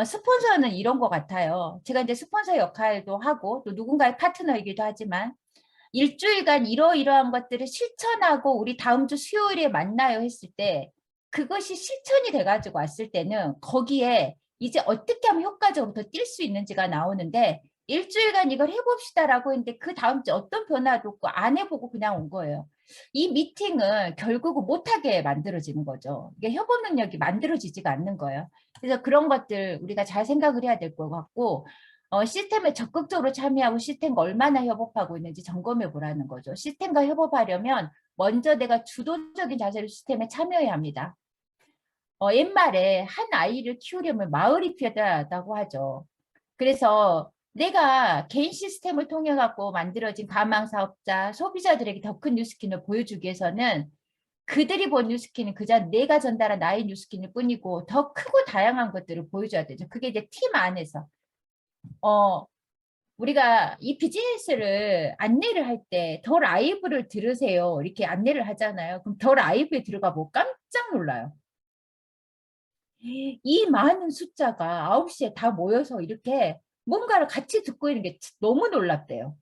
스폰서는 이런 것 같아요. 제가 이제 스폰서 역할도 하고 또 누군가의 파트너이기도 하지만 일주일간 이러이러한 것들을 실천하고 우리 다음 주 수요일에 만나요 했을 때 그것이 실천이 돼가지고 왔을 때는 거기에 이제 어떻게 하면 효과적으로 더 뛸 수 있는지가 나오는데 일주일간 이걸 해봅시다라고 했는데 그 다음 주 어떤 변화도 없고 안 해보고 그냥 온 거예요. 이 미팅은 결국은 못하게 만들어지는 거죠. 이게 협업 능력이 만들어지지가 않는 거예요. 그래서 그런 것들 우리가 잘 생각을 해야 될 것 같고 시스템에 적극적으로 참여하고 시스템과 얼마나 협업하고 있는지 점검해 보라는 거죠. 시스템과 협업하려면 먼저 내가 주도적인 자세로 시스템에 참여해야 합니다. 옛말에 한 아이를 키우려면 마을이 필요하다고 하죠. 그래서 내가 개인 시스템을 통해 갖고 만들어진 가망 사업자, 소비자들에게 더 큰 뉴스킨을 보여주기 위해서는 그들이 본 뉴스킨은 그저 내가 전달한 나의 뉴스킨일 뿐이고 더 크고 다양한 것들을 보여줘야 되죠. 그게 이제 팀 안에서. 우리가 이 비즈니스를 안내를 할 때 더 라이브를 들으세요. 이렇게 안내를 하잖아요. 그럼 더 라이브에 들어가 보고 깜짝 놀라요. 이 많은 숫자가 9시에 다 모여서 이렇게 뭔가를 같이 듣고 있는 게 너무 놀랍대요.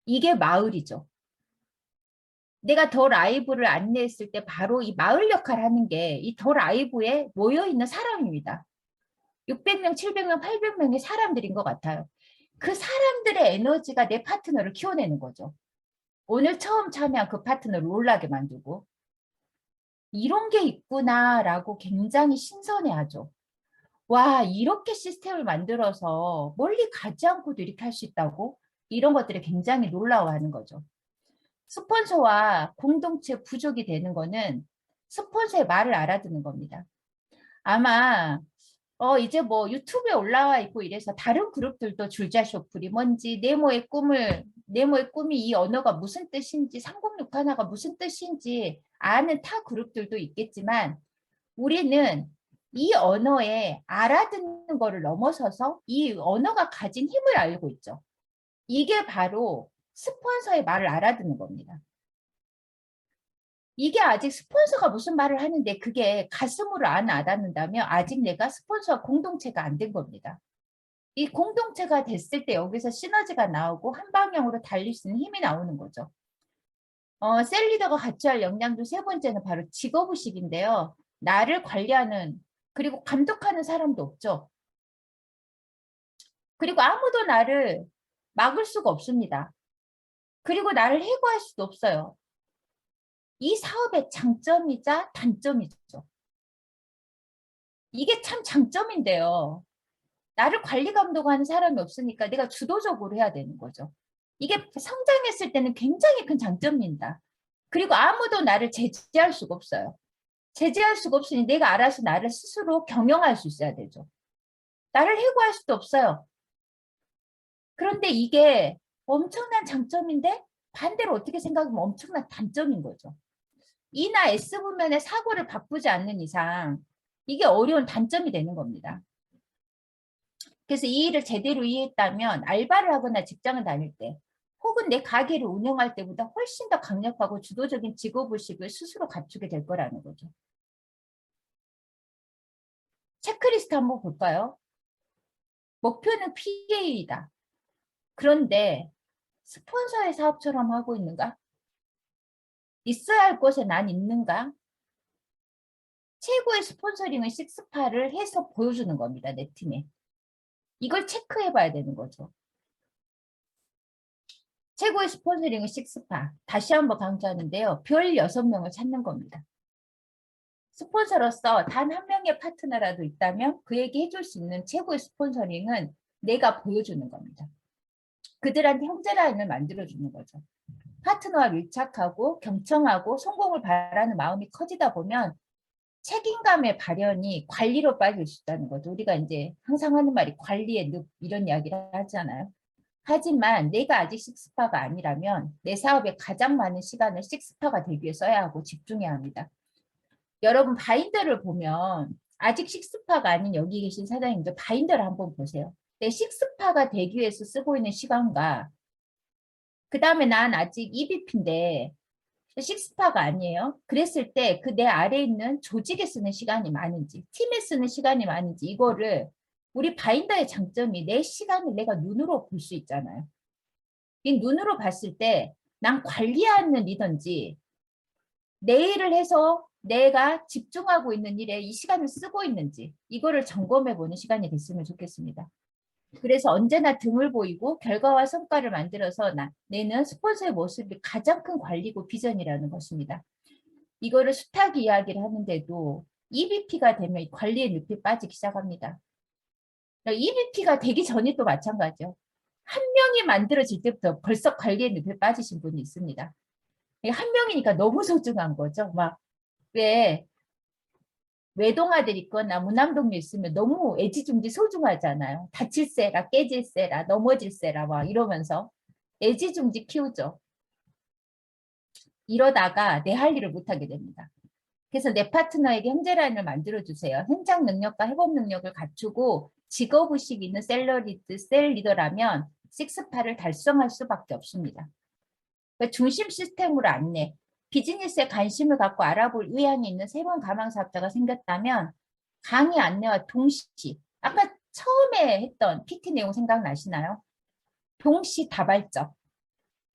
이게 마을이죠. 내가 더 라이브를 안내했을 때 바로 이 마을 역할을 하는 게 이 더 라이브에 모여있는 사람입니다. 600명, 700명, 800명의 사람들인 것 같아요. 그 사람들의 에너지가 내 파트너를 키워내는 거죠. 오늘 처음 참여한 그 파트너를 놀라게 만들고 이런 게 있구나라고 굉장히 신선해하죠. 와, 이렇게 시스템을 만들어서 멀리 가지 않고도 이렇게 할 수 있다고? 이런 것들이 굉장히 놀라워하는 거죠. 스폰서와 공동체 부족이 되는 거는 스폰서의 말을 알아듣는 겁니다. 아마 이제 뭐 유튜브에 올라와 있고 이래서 다른 그룹들도 줄자 쇼플이 뭔지, 네모의 꿈이 이 언어가 무슨 뜻인지, 306 하나가 무슨 뜻인지 아는 타 그룹들도 있겠지만 우리는 이 언어에 알아듣는 거를 넘어서서 이 언어가 가진 힘을 알고 있죠. 이게 바로 스폰서의 말을 알아듣는 겁니다. 이게 아직 스폰서가 무슨 말을 하는데 그게 가슴으로 안 알아듣는다면 아직 내가 스폰서와 공동체가 안 된 겁니다. 이 공동체가 됐을 때 여기서 시너지가 나오고 한 방향으로 달릴 수 있는 힘이 나오는 거죠. 셀리더가 같이 할 역량도 세 번째는 바로 직업의식인데요. 나를 관리하는 그리고 감독하는 사람도 없죠. 그리고 아무도 나를 막을 수가 없습니다. 그리고 나를 해고할 수도 없어요. 이 사업의 장점이자 단점이죠. 이게 참 장점인데요. 나를 관리 감독하는 사람이 없으니까 내가 주도적으로 해야 되는 거죠. 이게 성장했을 때는 굉장히 큰 장점입니다. 그리고 아무도 나를 제재할 수가 없어요. 제재할 수가 없으니 내가 알아서 나를 스스로 경영할 수 있어야 되죠. 나를 해고할 수도 없어요. 그런데 이게 엄청난 장점인데 반대로 어떻게 생각하면 엄청난 단점인 거죠. E나 S 부면의 사고를 바꾸지 않는 이상 이게 어려운 단점이 되는 겁니다. 그래서 이 일을 제대로 이해했다면 알바를 하거나 직장을 다닐 때 혹은 내 가게를 운영할 때보다 훨씬 더 강력하고 주도적인 직업의식을 스스로 갖추게 될 거라는 거죠. 체크리스트 한번 볼까요? 목표는 PA이다. 그런데 스폰서의 사업처럼 하고 있는가? 있어야 할 곳에 난 있는가? 최고의 스폰서링은 식스파를 해서 보여주는 겁니다. 내 팀에. 이걸 체크해 봐야 되는 거죠. 최고의 스폰서링은 식스파. 다시 한번 강조하는데요. 별 6명을 찾는 겁니다. 스폰서로서 단 한 명의 파트너라도 있다면 그에게 해줄 수 있는 최고의 스폰서링은 내가 보여주는 겁니다. 그들한테 형제 라인을 만들어주는 거죠. 파트너와 밀착하고 경청하고 성공을 바라는 마음이 커지다 보면 책임감의 발현이 관리로 빠질 수 있다는 거죠. 우리가 이제 항상 하는 말이 관리의 늪 이런 이야기를 하잖아요. 하지만 내가 아직 식스파가 아니라면 내 사업에 가장 많은 시간을 식스파가 되기 위해 써야 하고 집중해야 합니다. 여러분 바인더를 보면 아직 식스파가 아닌 여기 계신 사장님들 바인더를 한번 보세요. 내 식스파가 되기 위해서 쓰고 있는 시간과 그 다음에 난 아직 EVP인데 식스파가 아니에요. 그랬을 때 그 내 아래에 있는 조직에 쓰는 시간이 많은지 팀에 쓰는 시간이 많은지 이거를 우리 바인더의 장점이 내 시간을 내가 눈으로 볼 수 있잖아요. 이 눈으로 봤을 때 난 관리하는 리더인지 내 일을 해서 내가 집중하고 있는 일에 이 시간을 쓰고 있는지 이거를 점검해 보는 시간이 됐으면 좋겠습니다. 그래서 언제나 등을 보이고 결과와 성과를 만들어서 내는 스폰서의 모습이 가장 큰 관리고 비전이라는 것입니다. 이거를 수탁 이야기를 하는데도 EVP가 되면 관리의 늪이 빠지기 시작합니다. EVP가 되기 전이 또 마찬가지죠. 한 명이 만들어질 때부터 벌써 관리의 늪에 빠지신 분이 있습니다. 한 명이니까 너무 소중한 거죠. 막 왜 외동아들 있거나 무남동료 있으면 너무 애지중지 소중하잖아요. 다칠세라 깨질세라 넘어질세라 막 이러면서 애지중지 키우죠. 이러다가 내 할 일을 못하게 됩니다. 그래서 내 파트너에게 형제 라인을 만들어주세요. 현장 능력과 회복 능력을 갖추고 직업의식 있는 셀 리더라면 식스파를 달성할 수밖에 없습니다. 중심 시스템으로 안내, 비즈니스에 관심을 갖고 알아볼 의향이 있는 새로운 가망 사업자가 생겼다면 강의 안내와 동시, 아까 처음에 했던 PT 내용 생각나시나요? 동시 다발적.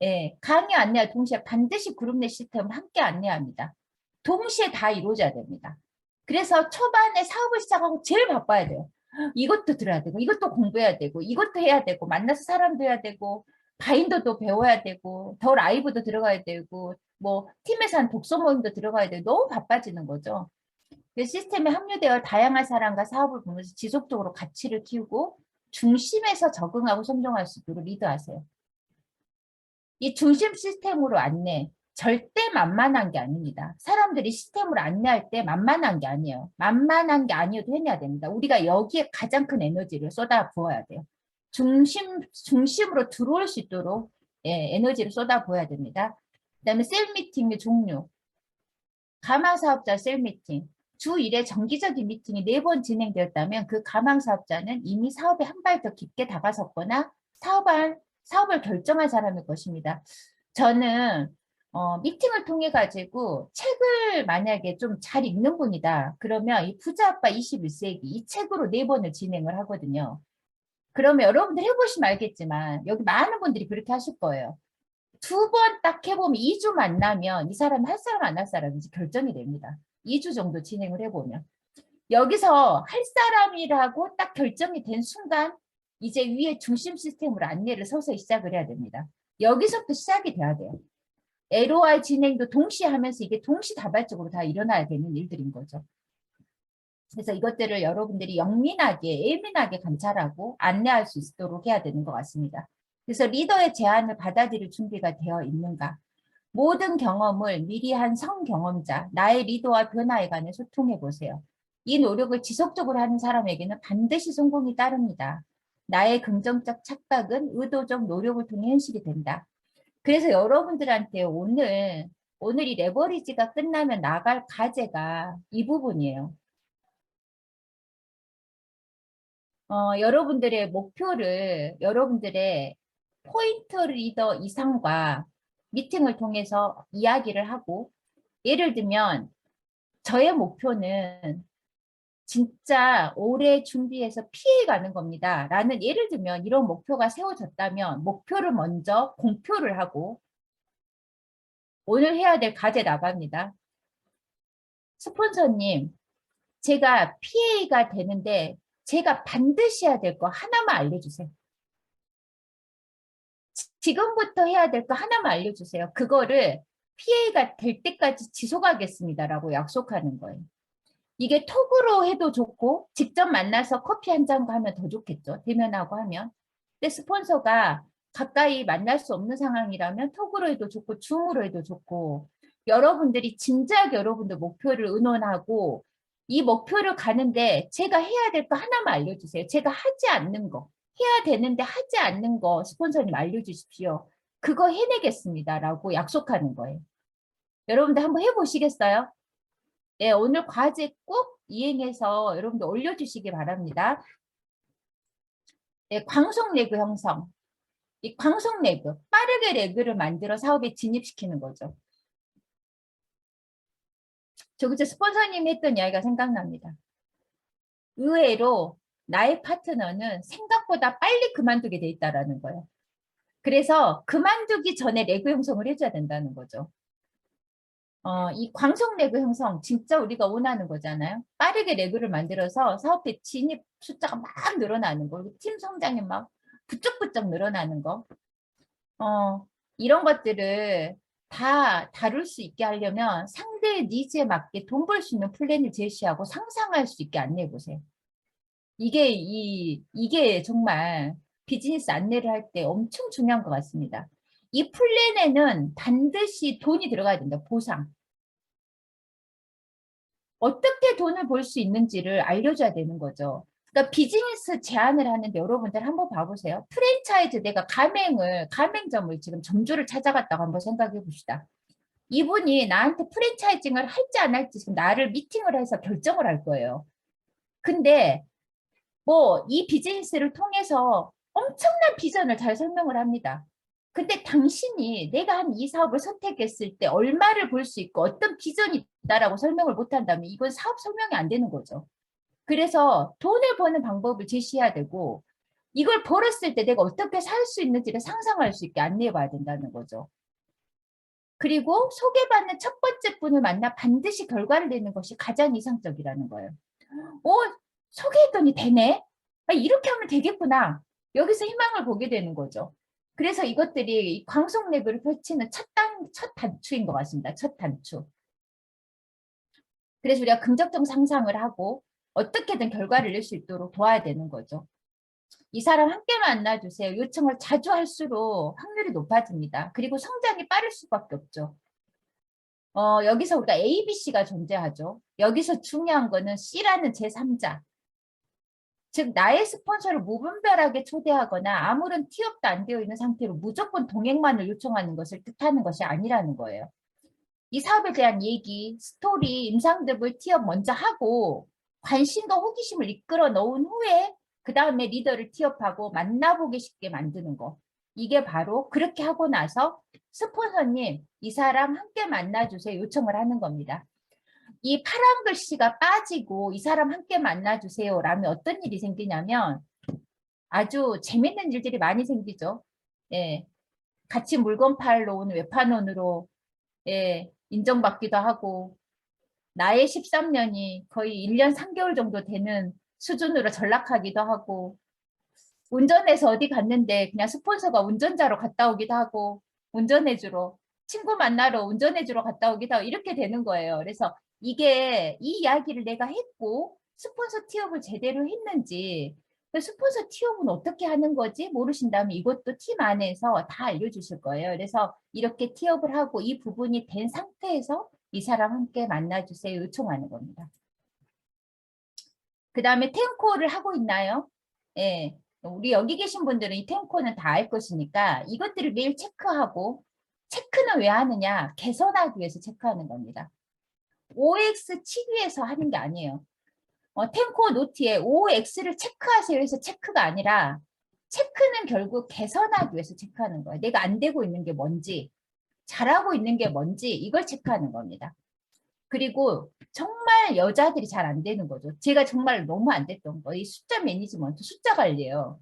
예, 강의 안내와 동시에 반드시 그룹 내 시스템을 함께 안내합니다. 동시에 다 이루어져야 됩니다. 그래서 초반에 사업을 시작하고 제일 바빠야 돼요. 이것도 들어야 되고 이것도 공부해야 되고 이것도 해야 되고 만나서 사람도 해야 되고 바인더도 배워야 되고 더 라이브도 들어가야 되고 뭐 팀에서 한 독서 모임도 들어가야 되고 너무 바빠지는 거죠. 시스템에 합류되어 다양한 사람과 사업을 보면서 지속적으로 가치를 키우고 중심에서 적응하고 성장할 수 있도록 리드하세요. 이 중심 시스템으로 안내, 절대 만만한 게 아닙니다. 사람들이 시스템으로 안내할 때 만만한 게 아니에요. 만만한 게 아니어도 해내야 됩니다. 우리가 여기에 가장 큰 에너지를 쏟아 부어야 돼요. 중심으로 들어올 수 있도록 에너지를 쏟아 부어야 됩니다. 그다음에 셀 미팅의 종류. 가망 사업자 셀 미팅. 주 1회 정기적인 미팅이 4번 진행되었다면 그 가망 사업자는 이미 사업에 한 발 더 깊게 다가섰거나 사업을 결정한 사람일 것입니다. 저는 미팅을 통해 가지고 책을 만약에 좀 잘 읽는 분이다. 그러면 이 부자 아빠 21세기 이 책으로 4번을 진행을 하거든요. 그러면 여러분들 해보시면 알겠지만 여기 많은 분들이 그렇게 하실 거예요. 2번 딱 해보면 2주 만나면 이 사람이 할 사람 안 할 사람인지 결정이 됩니다. 2주 정도 진행을 해보면. 여기서 할 사람이라고 딱 결정이 된 순간 이제 위에 중심 시스템으로 안내를 서서히 시작을 해야 됩니다. 여기서부터 시작이 돼야 돼요. LOI 진행도 동시에 하면서 이게 동시다발적으로 다 일어나야 되는 일들인 거죠. 그래서 이것들을 여러분들이 영민하게, 예민하게 관찰하고 안내할 수 있도록 해야 되는 것 같습니다. 그래서 리더의 제안을 받아들일 준비가 되어 있는가? 모든 경험을 미리 한 성경험자, 나의 리더와 변화에 관해 소통해 보세요. 이 노력을 지속적으로 하는 사람에게는 반드시 성공이 따릅니다. 나의 긍정적 착각은 의도적 노력을 통해 현실이 된다. 그래서 여러분들한테 오늘 이 레버리지가 끝나면 나갈 과제가 이 부분이에요. 여러분들의 목표를 여러분들의 포인트 리더 이상과 미팅을 통해서 이야기를 하고 예를 들면 저의 목표는 진짜 오래 준비해서 PA 가는 겁니다. 라는 예를 들면 이런 목표가 세워졌다면 목표를 먼저 공표를 하고 오늘 해야 될 과제 나갑니다. 스폰서님, 제가 PA가 되는데 제가 반드시 해야 될 거 하나만 알려주세요. 지금부터 해야 될 거 하나만 알려주세요. 그거를 PA가 될 때까지 지속하겠습니다라고 약속하는 거예요. 이게 톡으로 해도 좋고 직접 만나서 커피 한 잔 하면 더 좋겠죠. 대면하고 하면. 근데 스폰서가 가까이 만날 수 없는 상황이라면 톡으로 해도 좋고 줌으로 해도 좋고 여러분들이 진지하게 여러분들 목표를 의논하고 이 목표를 가는데 제가 해야 될 거 하나만 알려주세요. 제가 하지 않는 거. 해야 되는데 하지 않는 거 스폰서님 알려주십시오. 그거 해내겠습니다. 라고 약속하는 거예요. 여러분들 한번 해보시겠어요? 네, 오늘 과제 꼭 이행해서 여러분들 올려주시기 바랍니다. 네, 광속 레그 형성. 이 광속 레그, 빠르게 레그를 만들어 사업에 진입시키는 거죠. 저 그때 스폰서님이 했던 이야기가 생각납니다. 의외로 나의 파트너는 생각보다 빨리 그만두게 돼 있다라는 거예요. 그래서 그만두기 전에 레그 형성을 해줘야 된다는 거죠. 이 광속 레그 형성 진짜 우리가 원하는 거잖아요. 빠르게 레그를 만들어서 사업에 진입 숫자가 막 늘어나는 거, 팀 성장이 막 부쩍부쩍 늘어나는 거. 이런 것들을 다 다룰 수 있게 하려면 상대의 니즈에 맞게 돈 벌 수 있는 플랜을 제시하고 상상할 수 있게 안내해 보세요. 이게 정말 비즈니스 안내를 할 때 엄청 중요한 것 같습니다. 이 플랜에는 반드시 돈이 들어가야 된다. 보상. 어떻게 돈을 벌 수 있는지를 알려줘야 되는 거죠. 그러니까 비즈니스 제안을 하는데 여러분들 한번 봐보세요. 프랜차이즈 내가 가맹점을 지금 점주를 찾아갔다고 한번 생각해 봅시다. 이분이 나한테 프랜차이징을 할지 안 할지 지금 나를 미팅을 해서 결정을 할 거예요. 근데 뭐 이 비즈니스를 통해서 엄청난 비전을 잘 설명을 합니다. 근데 당신이 내가 한 이 사업을 선택했을 때 얼마를 벌 수 있고 어떤 비전이 있다라고 설명을 못한다면 이건 사업 설명이 안 되는 거죠. 그래서 돈을 버는 방법을 제시해야 되고 이걸 벌었을 때 내가 어떻게 살 수 있는지를 상상할 수 있게 안내해 봐야 된다는 거죠. 그리고 소개받는 첫 번째 분을 만나 반드시 결과를 내는 것이 가장 이상적이라는 거예요. 소개했더니 되네? 이렇게 하면 되겠구나. 여기서 희망을 보게 되는 거죠. 그래서 이것들이 광속 레그를 펼치는 첫 단추인 것 같습니다. 첫 단추. 그래서 우리가 긍정적 상상을 하고 어떻게든 결과를 낼 수 있도록 도와야 되는 거죠. 이 사람 함께 만나주세요. 요청을 자주 할수록 확률이 높아집니다. 그리고 성장이 빠를 수밖에 없죠. 여기서 우리가 A, B, C가 존재하죠. 여기서 중요한 거는 C라는 제3자. 즉 나의 스폰서를 무분별하게 초대하거나 아무런 티업도 안 되어 있는 상태로 무조건 동행만을 요청하는 것을 뜻하는 것이 아니라는 거예요. 이 사업에 대한 얘기, 스토리, 임상듭을 티업 먼저 하고 관심과 호기심을 이끌어 놓은 후에 그 다음에 리더를 티업하고 만나보기 쉽게 만드는 거. 이게 바로 그렇게 하고 나서 스폰서님, 이 사람 함께 만나주세요 요청을 하는 겁니다. 이 파란 글씨가 빠지고 이 사람 함께 만나주세요 라면 어떤 일이 생기냐면 아주 재밌는 일들이 많이 생기죠. 예, 같이 물건 팔러 온 외판원으로 예, 인정받기도 하고 나의 13년이 거의 1년 3개월 정도 되는 수준으로 전락하기도 하고 운전해서 어디 갔는데 그냥 스폰서가 운전자로 갔다 오기도 하고 운전해주러 친구 만나러 운전해주러 갔다 오기도 하고 이렇게 되는 거예요. 그래서 이게 이 이야기를 내가 했고 스폰서 티업을 제대로 했는지 스폰서 티업은 어떻게 하는 거지 모르신다면 이것도 팀 안에서 다 알려주실 거예요. 그래서 이렇게 티업을 하고 이 부분이 된 상태에서 이 사람 함께 만나주세요 요청하는 겁니다. 그 다음에 탱코를 하고 있나요? 예. 우리 여기 계신 분들은 이 탱코는 다 알 것이니까 이것들을 매일 체크하고 체크는 왜 하느냐? 개선하기 위해서 체크하는 겁니다. OX 치기 위해서 하는 게 아니에요. 탱코 노트에 OX를 체크하세요 해서 체크가 아니라 체크는 결국 개선하기 위해서 체크하는 거예요. 내가 안 되고 있는 게 뭔지 잘하고 있는 게 뭔지 이걸 체크하는 겁니다. 그리고 정말 여자들이 잘 안 되는 거죠. 제가 정말 너무 안 됐던 거. 이 숫자 매니지먼트, 숫자 관리예요.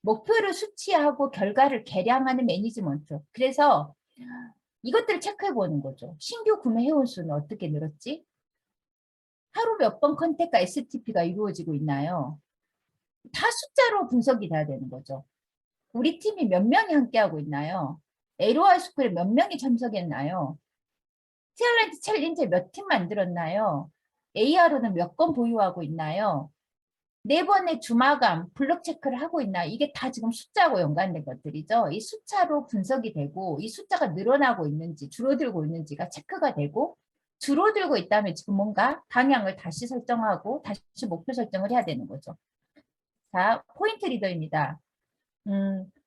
목표를 수치하고 결과를 계량하는 매니지먼트. 그래서 이것들을 체크해 보는 거죠. 신규 구매 회원 수는 어떻게 늘었지? 하루 몇 번 컨택과 STP가 이루어지고 있나요? 다 숫자로 분석이 돼야 되는 거죠. 우리 팀이 몇 명이 함께하고 있나요? LOI 스쿨에 몇 명이 참석했나요? 티얼렌트 챌린지 몇 팀 만들었나요? AR로는 몇 건 보유하고 있나요? 4번의 주마감, 블록 체크를 하고 있나요? 이게 다 지금 숫자하고 연관된 것들이죠. 이 숫자로 분석이 되고 이 숫자가 늘어나고 있는지 줄어들고 있는지가 체크가 되고 줄어들고 있다면 지금 뭔가 방향을 다시 설정하고 다시 목표 설정을 해야 되는 거죠. 자, 포인트 리더입니다.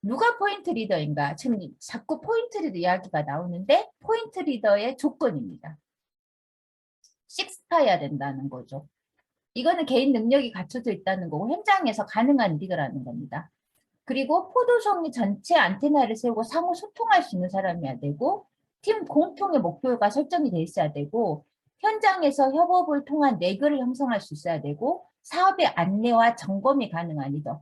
누가 포인트 리더인가? 지금 자꾸 포인트 리더 이야기가 나오는데 포인트 리더의 조건입니다. 식스파야 된다는 거죠. 이거는 개인 능력이 갖춰져 있다는 거고 현장에서 가능한 리더라는 겁니다. 그리고 포도송이 전체 안테나를 세우고 상호 소통할 수 있는 사람이어야 되고 팀 공통의 목표가 설정이 돼 있어야 되고 현장에서 협업을 통한 내글을 형성할 수 있어야 되고 사업의 안내와 점검이 가능한 리더.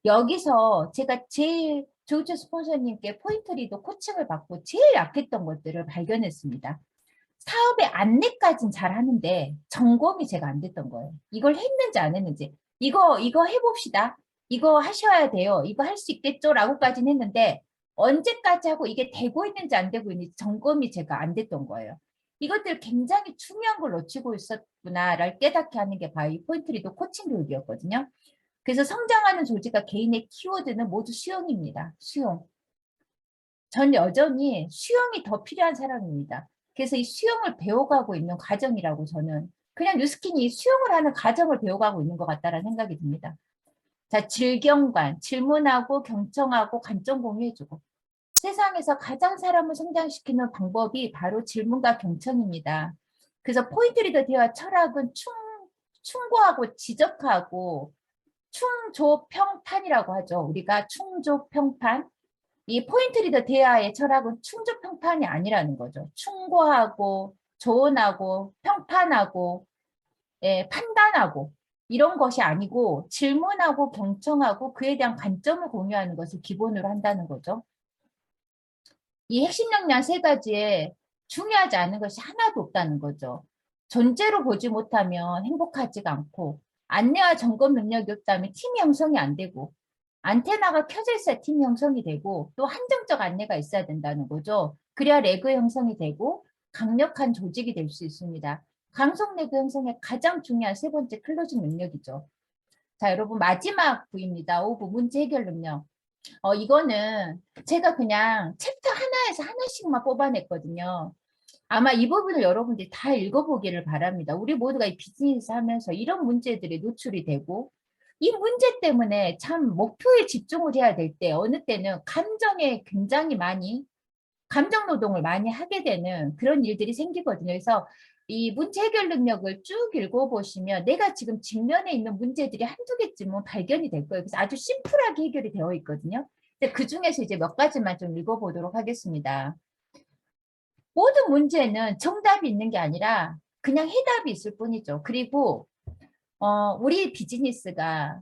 여기서 제가 제일 조우주 스폰서님께 포인트 리더 코칭을 받고 제일 약했던 것들을 발견했습니다. 사업의 안내까지는 잘 하는데 점검이 제가 안 됐던 거예요. 이걸 했는지 안 했는지. 이거 해봅시다. 이거 하셔야 돼요. 이거 할 수 있겠죠? 라고까지는 했는데 언제까지 하고 이게 되고 있는지 안 되고 있는지 점검이 제가 안 됐던 거예요. 이것들 굉장히 중요한 걸 놓치고 있었구나를 깨닫게 하는 게 바로 이 포인트 리더 코칭 교육이었거든요. 그래서 성장하는 조직과 개인의 키워드는 모두 수용입니다. 수용. 전 여전히 수용이 더 필요한 사람입니다. 그래서 이 수용을 배워가고 있는 과정이라고 저는 그냥 뉴스킨이 수용을 하는 과정을 배워가고 있는 것 같다라는 생각이 듭니다. 자, 질경관, 질문하고 경청하고 관점 공유해주고 세상에서 가장 사람을 성장시키는 방법이 바로 질문과 경청입니다. 그래서 포인트 리더 대화 철학은 충고하고 지적하고 충조평판이라고 하죠. 우리가 충조평판. 이 포인트 리더 대화의 철학은 충조평판이 아니라는 거죠. 충고하고 조언하고 평판하고 예, 판단하고 이런 것이 아니고 질문하고 경청하고 그에 대한 관점을 공유하는 것을 기본으로 한다는 거죠. 이 핵심 역량 3가지에 중요하지 않은 것이 하나도 없다는 거죠. 존재로 보지 못하면 행복하지가 않고 안내와 점검 능력이 없다면 팀 형성이 안 되고 안테나가 켜져 있어야 팀 형성이 되고 또 한정적 안내가 있어야 된다는 거죠. 그래야 레그 형성이 되고 강력한 조직이 될 수 있습니다. 강성 레그 형성의 가장 중요한 3번째 클로징 능력이죠. 자, 여러분 마지막 부입니다. 5부 문제 해결 능력. 이거는 제가 그냥 챕터 하나에서 하나씩만 뽑아냈거든요. 아마 이 부분을 여러분들이 다 읽어보기를 바랍니다. 우리 모두가 이 비즈니스 하면서 이런 문제들이 노출이 되고 이 문제 때문에 참 목표에 집중을 해야 될 때 어느 때는 감정에 굉장히 많이 감정 노동을 많이 하게 되는 그런 일들이 생기거든요. 그래서 이 문제 해결 능력을 쭉 읽어보시면 내가 지금 직면에 있는 문제들이 한두 개쯤은 발견이 될 거예요. 그래서 아주 심플하게 해결이 되어 있거든요. 근데 그 중에서 이제 몇 가지만 좀 읽어보도록 하겠습니다. 모든 문제는 정답이 있는 게 아니라 그냥 해답이 있을 뿐이죠. 그리고 우리 비즈니스가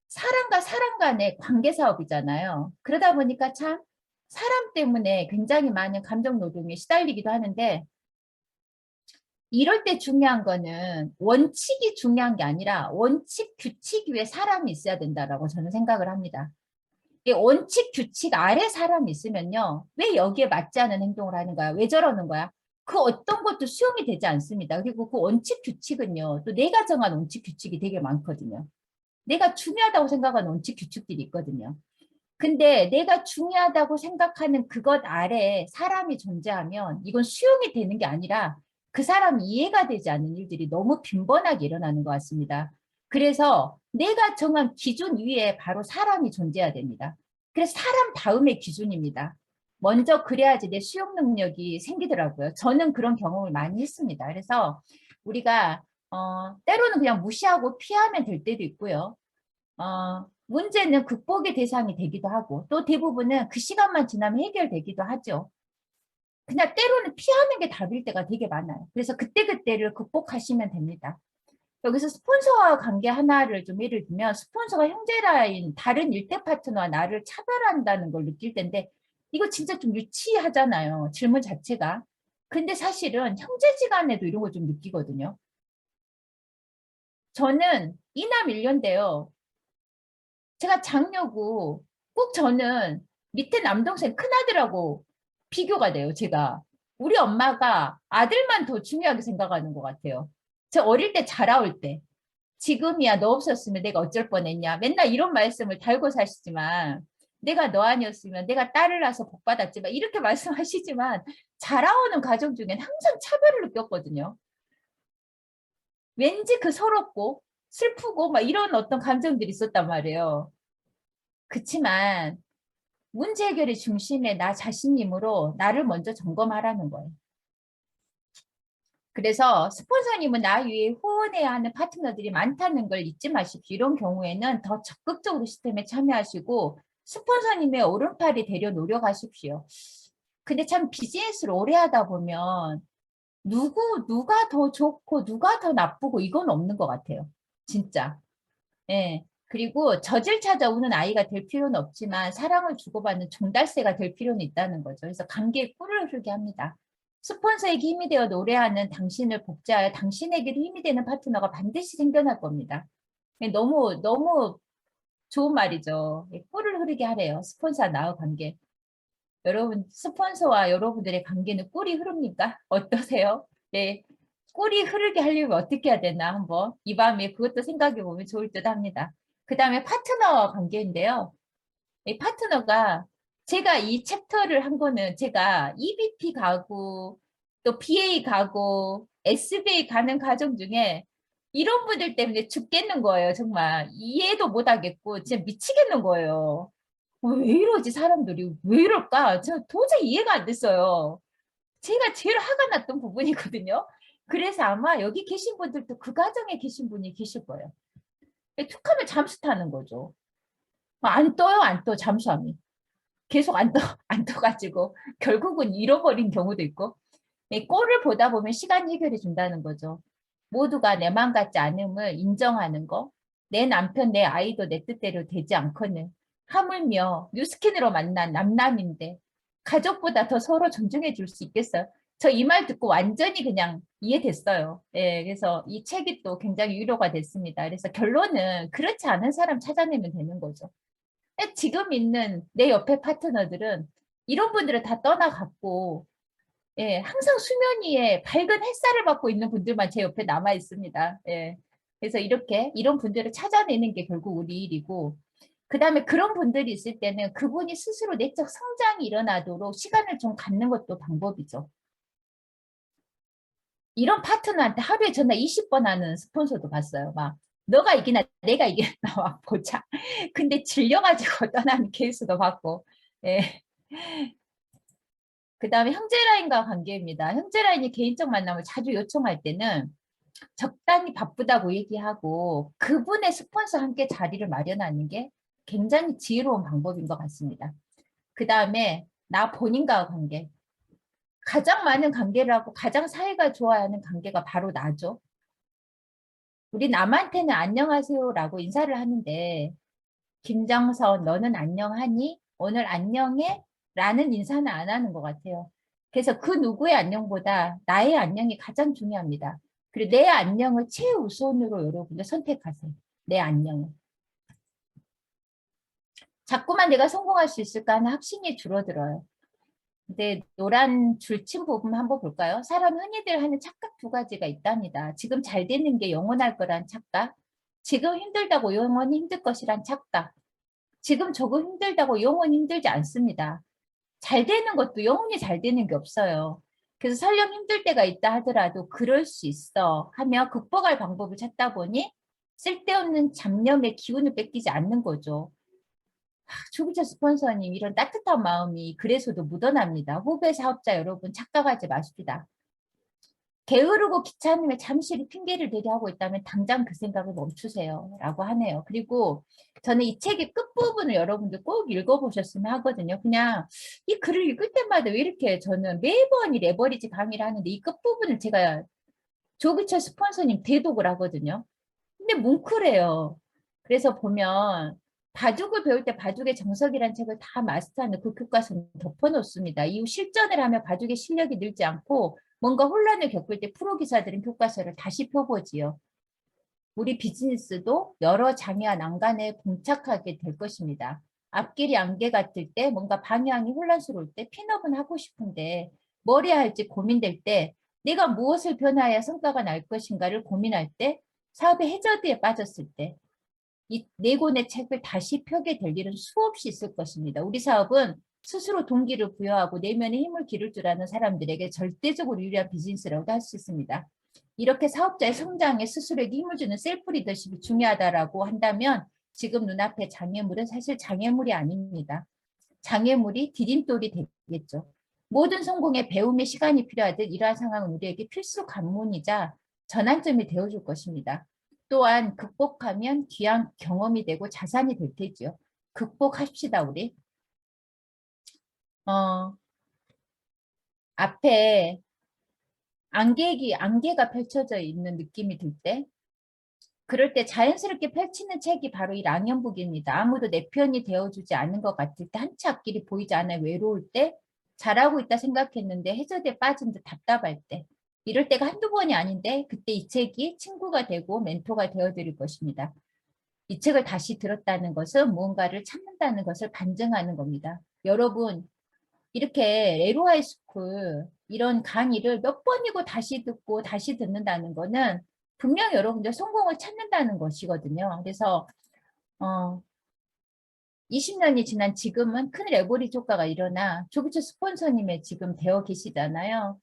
사람과 사람 간의 관계 사업이잖아요. 그러다 보니까 참 사람 때문에 굉장히 많은 감정 노동에 시달리기도 하는데 이럴 때 중요한 거는 원칙이 중요한 게 아니라 원칙, 규칙 위에 사람이 있어야 된다라고 저는 생각을 합니다. 이 원칙, 규칙 아래 사람이 있으면요. 왜 여기에 맞지 않은 행동을 하는 거야? 왜 저러는 거야? 그 어떤 것도 수용이 되지 않습니다. 그리고 그 원칙, 규칙은요. 또 내가 정한 원칙, 규칙이 되게 많거든요. 내가 중요하다고 생각하는 원칙, 규칙들이 있거든요. 근데 내가 중요하다고 생각하는 그것 아래에 사람이 존재하면 이건 수용이 되는 게 아니라 그 사람이 이해가 되지 않는 일들이 너무 빈번하게 일어나는 것 같습니다. 그래서 내가 정한 기준 위에 바로 사람이 존재해야 됩니다. 그래서 사람 다음의 기준입니다. 먼저 그래야지 내 수용 능력이 생기더라고요. 저는 그런 경험을 많이 했습니다. 그래서 우리가 때로는 그냥 무시하고 피하면 될 때도 있고요. 문제는 극복의 대상이 되기도 하고 또 대부분은 그 시간만 지나면 해결되기도 하죠. 그냥 때로는 피하는 게 답일 때가 되게 많아요. 그래서 그때그때를 극복하시면 됩니다. 여기서 스폰서와 관계 하나를 좀 예를 들면 스폰서가 형제라인 다른 일대 파트너와 나를 차별한다는 걸 느낄 텐데 이거 진짜 좀 유치하잖아요. 질문 자체가. 근데 사실은 형제지간에도 이런 걸 좀 느끼거든요. 저는 이남 일녀인데요. 제가 장녀고 꼭 저는 밑에 남동생 큰아들하고 비교가 돼요, 제가. 우리 엄마가 아들만 더 중요하게 생각하는 것 같아요. 저 어릴 때 자라올 때. 지금이야 너 없었으면 내가 어쩔 뻔했냐. 맨날 이런 말씀을 달고 사시지만 내가 너 아니었으면 내가 딸을 낳아서 복 받았지만 이렇게 말씀하시지만 자라오는 가정 중엔 항상 차별을 느꼈거든요. 왠지 그 서럽고 슬프고 막 이런 어떤 감정들이 있었단 말이에요. 그치만 문제 해결의 중심에 나 자신님으로 나를 먼저 점검하라는 거예요. 그래서 스폰서님은 나 위에 후원해야 하는 파트너들이 많다는 걸 잊지 마십시오. 이런 경우에는 더 적극적으로 시스템에 참여하시고 스폰서님의 오른팔이 되려 노력하십시오. 근데 참 비즈니스를 오래 하다 보면 누가 더 좋고 누가 더 나쁘고 이건 없는 것 같아요. 진짜. 예. 그리고 젖을 찾아오는 아이가 될 필요는 없지만 사랑을 주고받는 종달새가 될 필요는 있다는 거죠. 그래서 관계에 꿀을 흐르게 합니다. 스폰서에게 힘이 되어 노래하는 당신을 복제하여 당신에게도 힘이 되는 파트너가 반드시 생겨날 겁니다. 예, 너무 좋은 말이죠. 예, 꿀을 흐르게 하래요. 스폰서 나와 관계. 여러분, 스폰서와 여러분들의 관계는 꿀이 흐릅니까? 어떠세요? 네. 꿀이 흐르게 하려면 어떻게 해야 되나 한번 이 밤에 그것도 생각해 보면 좋을 듯 합니다. 그 다음에 파트너와 관계인데요. 이 파트너가 제가 이 챕터를 한 거는 제가 EBP 가고 또 BA 가고 SBA 가는 과정 중에 이런 분들 때문에 죽겠는 거예요. 정말 이해도 못 하겠고 진짜 미치겠는 거예요. 왜 이러지 사람들이 왜 이럴까? 저 도저히 이해가 안 됐어요. 제가 제일 화가 났던 부분이거든요. 그래서 아마 여기 계신 분들도 그 가정에 계신 분이 계실 거예요. 툭하면 잠수 타는 거죠. 안 떠요, 안 떠, 잠수함이. 계속 안 떠, 안 떠가지고 결국은 잃어버린 경우도 있고. 꼴을 보다 보면 시간 해결해 준다는 거죠. 모두가 내 맘 같지 않음을 인정하는 거. 내 남편, 내 아이도 내 뜻대로 되지 않거든. 하물며 뉴스킨으로 만난 남남인데 가족보다 더 서로 존중해 줄 수 있겠어요? 저 이 말 듣고 완전히 그냥 이해됐어요. 예, 그래서 이 책이 또 굉장히 위로가 됐습니다. 그래서 결론은 그렇지 않은 사람 찾아내면 되는 거죠. 지금 있는 내 옆에 파트너들은 이런 분들은 다 떠나갔고, 예, 항상 수면 위에 밝은 햇살을 받고 있는 분들만 제 옆에 남아 있습니다. 예. 그래서 이렇게 이런 분들을 찾아내는 게 결국 우리 일이고, 그 다음에 그런 분들이 있을 때는 그분이 스스로 내적 성장이 일어나도록 시간을 좀 갖는 것도 방법이죠. 이런 파트너한테 하루에 전화 20번 하는 스폰서도 봤어요. 막 너가 이기나 내가 이기나 막 보자. 근데 질려가지고 떠나는 케이스도 봤고. 예. 그다음에 형제라인과 관계입니다. 형제라인이 개인적 만남을 자주 요청할 때는 적당히 바쁘다고 얘기하고 그분의 스폰서 함께 자리를 마련하는 게 굉장히 지혜로운 방법인 것 같습니다. 그 다음에 나 본인과의 관계. 가장 많은 관계를 하고 가장 사이가 좋아야 하는 관계가 바로 나죠. 우리 남한테는 안녕하세요라고 인사를 하는데 김정선 너는 안녕하니? 오늘 안녕해? 라는 인사는 안 하는 것 같아요. 그래서 그 누구의 안녕보다 나의 안녕이 가장 중요합니다. 그리고 내 안녕을 최우선으로 여러분들 선택하세요. 내 안녕을. 자꾸만 내가 성공할 수 있을까 하는 확신이 줄어들어요. 근데 노란 줄친 부분 한번 볼까요? 사람 흔히들 하는 착각 두 가지가 있답니다. 지금 잘 되는 게 영원할 거란 착각, 지금 힘들다고 영원히 힘들 것이란 착각, 지금 저거 힘들다고 영원히 힘들지 않습니다. 잘 되는 것도 영원히 잘 되는 게 없어요. 그래서 설령 힘들 때가 있다 하더라도 그럴 수 있어 하며 극복할 방법을 찾다 보니 쓸데없는 잡념의 기운을 뺏기지 않는 거죠. 초기차 스폰서님 이런 따뜻한 마음이 그래서도 묻어납니다. 후배 사업자 여러분 착각하지 마십시다. 게으르고 귀찮으면 잠시 핑계를 대리하고 있다면 당장 그 생각을 멈추세요. 라고 하네요. 그리고 저는 이 책의 끝부분을 여러분들 꼭 읽어보셨으면 하거든요. 그냥 이 글을 읽을 때마다 왜 이렇게 저는 매번 이 레버리지 강의를 하는데 이 끝부분을 제가 조기철 스폰서님 대독을 하거든요. 근데 뭉클해요. 그래서 보면 바둑을 배울 때 바둑의 정석이란 책을 다 마스터하는 그 교과서는 덮어놓습니다. 이후 실전을 하며 바둑의 실력이 늘지 않고 뭔가 혼란을 겪을 때 프로 기사들은 교과서를 다시 펴보지요. 우리 비즈니스도 여러 장애와 난간에 봉착하게 될 것입니다. 앞길이 안개 같을 때 뭔가 방향이 혼란스러울 때 핀업은 하고 싶은데 뭘 해야 할지 고민될 때 내가 무엇을 변화해야 성과가 날 것인가를 고민할 때 사업의 해저드에 빠졌을 때 이 네 권의 책을 다시 펴게 될 일은 수없이 있을 것입니다. 우리 사업은 스스로 동기를 부여하고 내면에 힘을 기를 줄 아는 사람들에게 절대적으로 유리한 비즈니스라고 할 수 있습니다. 이렇게 사업자의 성장에 스스로에게 힘을 주는 셀프 리더십이 중요하다라고 한다면 지금 눈앞의 장애물은 사실 장애물이 아닙니다. 장애물이 디딤돌이 되겠죠. 모든 성공에 배움의 시간이 필요하듯 이러한 상황은 우리에게 필수 관문이자 전환점이 되어줄 것입니다. 또한 극복하면 귀한 경험이 되고 자산이 될 테지요. 극복합시다 우리. 앞에 안개가 펼쳐져 있는 느낌이 들 때, 그럴 때 자연스럽게 펼치는 책이 바로 이 랑연북입니다. 아무도 내 편이 되어주지 않는 것 같을 때, 한치 앞길이 보이지 않아 외로울 때, 잘하고 있다 생각했는데 해저드에 빠진 듯 답답할 때, 이럴 때가 한두 번이 아닌데 그때 이 책이 친구가 되고 멘토가 되어드릴 것입니다. 이 책을 다시 들었다는 것은 무언가를 찾는다는 것을 반증하는 겁니다. 여러분, 이렇게 에로하이 스쿨 이런 강의를 몇 번이고 다시 듣고 다시 듣는다는 거는 분명 여러분들 성공을 찾는다는 것이거든요. 그래서 20년이 지난 지금은 큰 레버리지 효과가 일어나 조기초 스폰서님의 지금 되어 계시잖아요.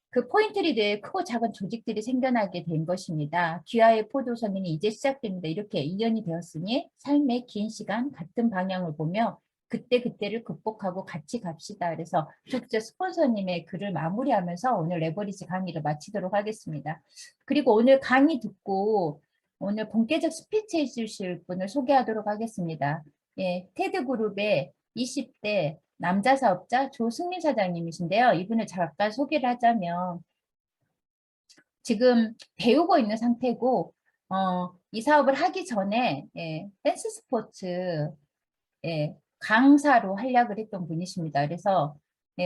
그 포인트 리드에 크고 작은 조직들이 생겨나게 된 것입니다. 귀하의 포도선이 이제 시작됩니다. 이렇게 2년이 되었으니 삶의 긴 시간 같은 방향을 보며 그때그때를 극복하고 같이 갑시다. 그래서 조기초 스폰서님의 글을 마무리하면서 오늘 레버리지 강의를 마치도록 하겠습니다. 그리고 오늘 강의 듣고 오늘 본격적 스피치 해주실 분을 소개하도록 하겠습니다. 예, 테드그룹의 20대 남자 사업자 조승민 사장님이신데요. 이분을 잠깐 소개를 하자면 지금 배우고 있는 상태고 이 사업을 하기 전에 댄스 스포츠 강사로 활약을 했던 분이십니다. 그래서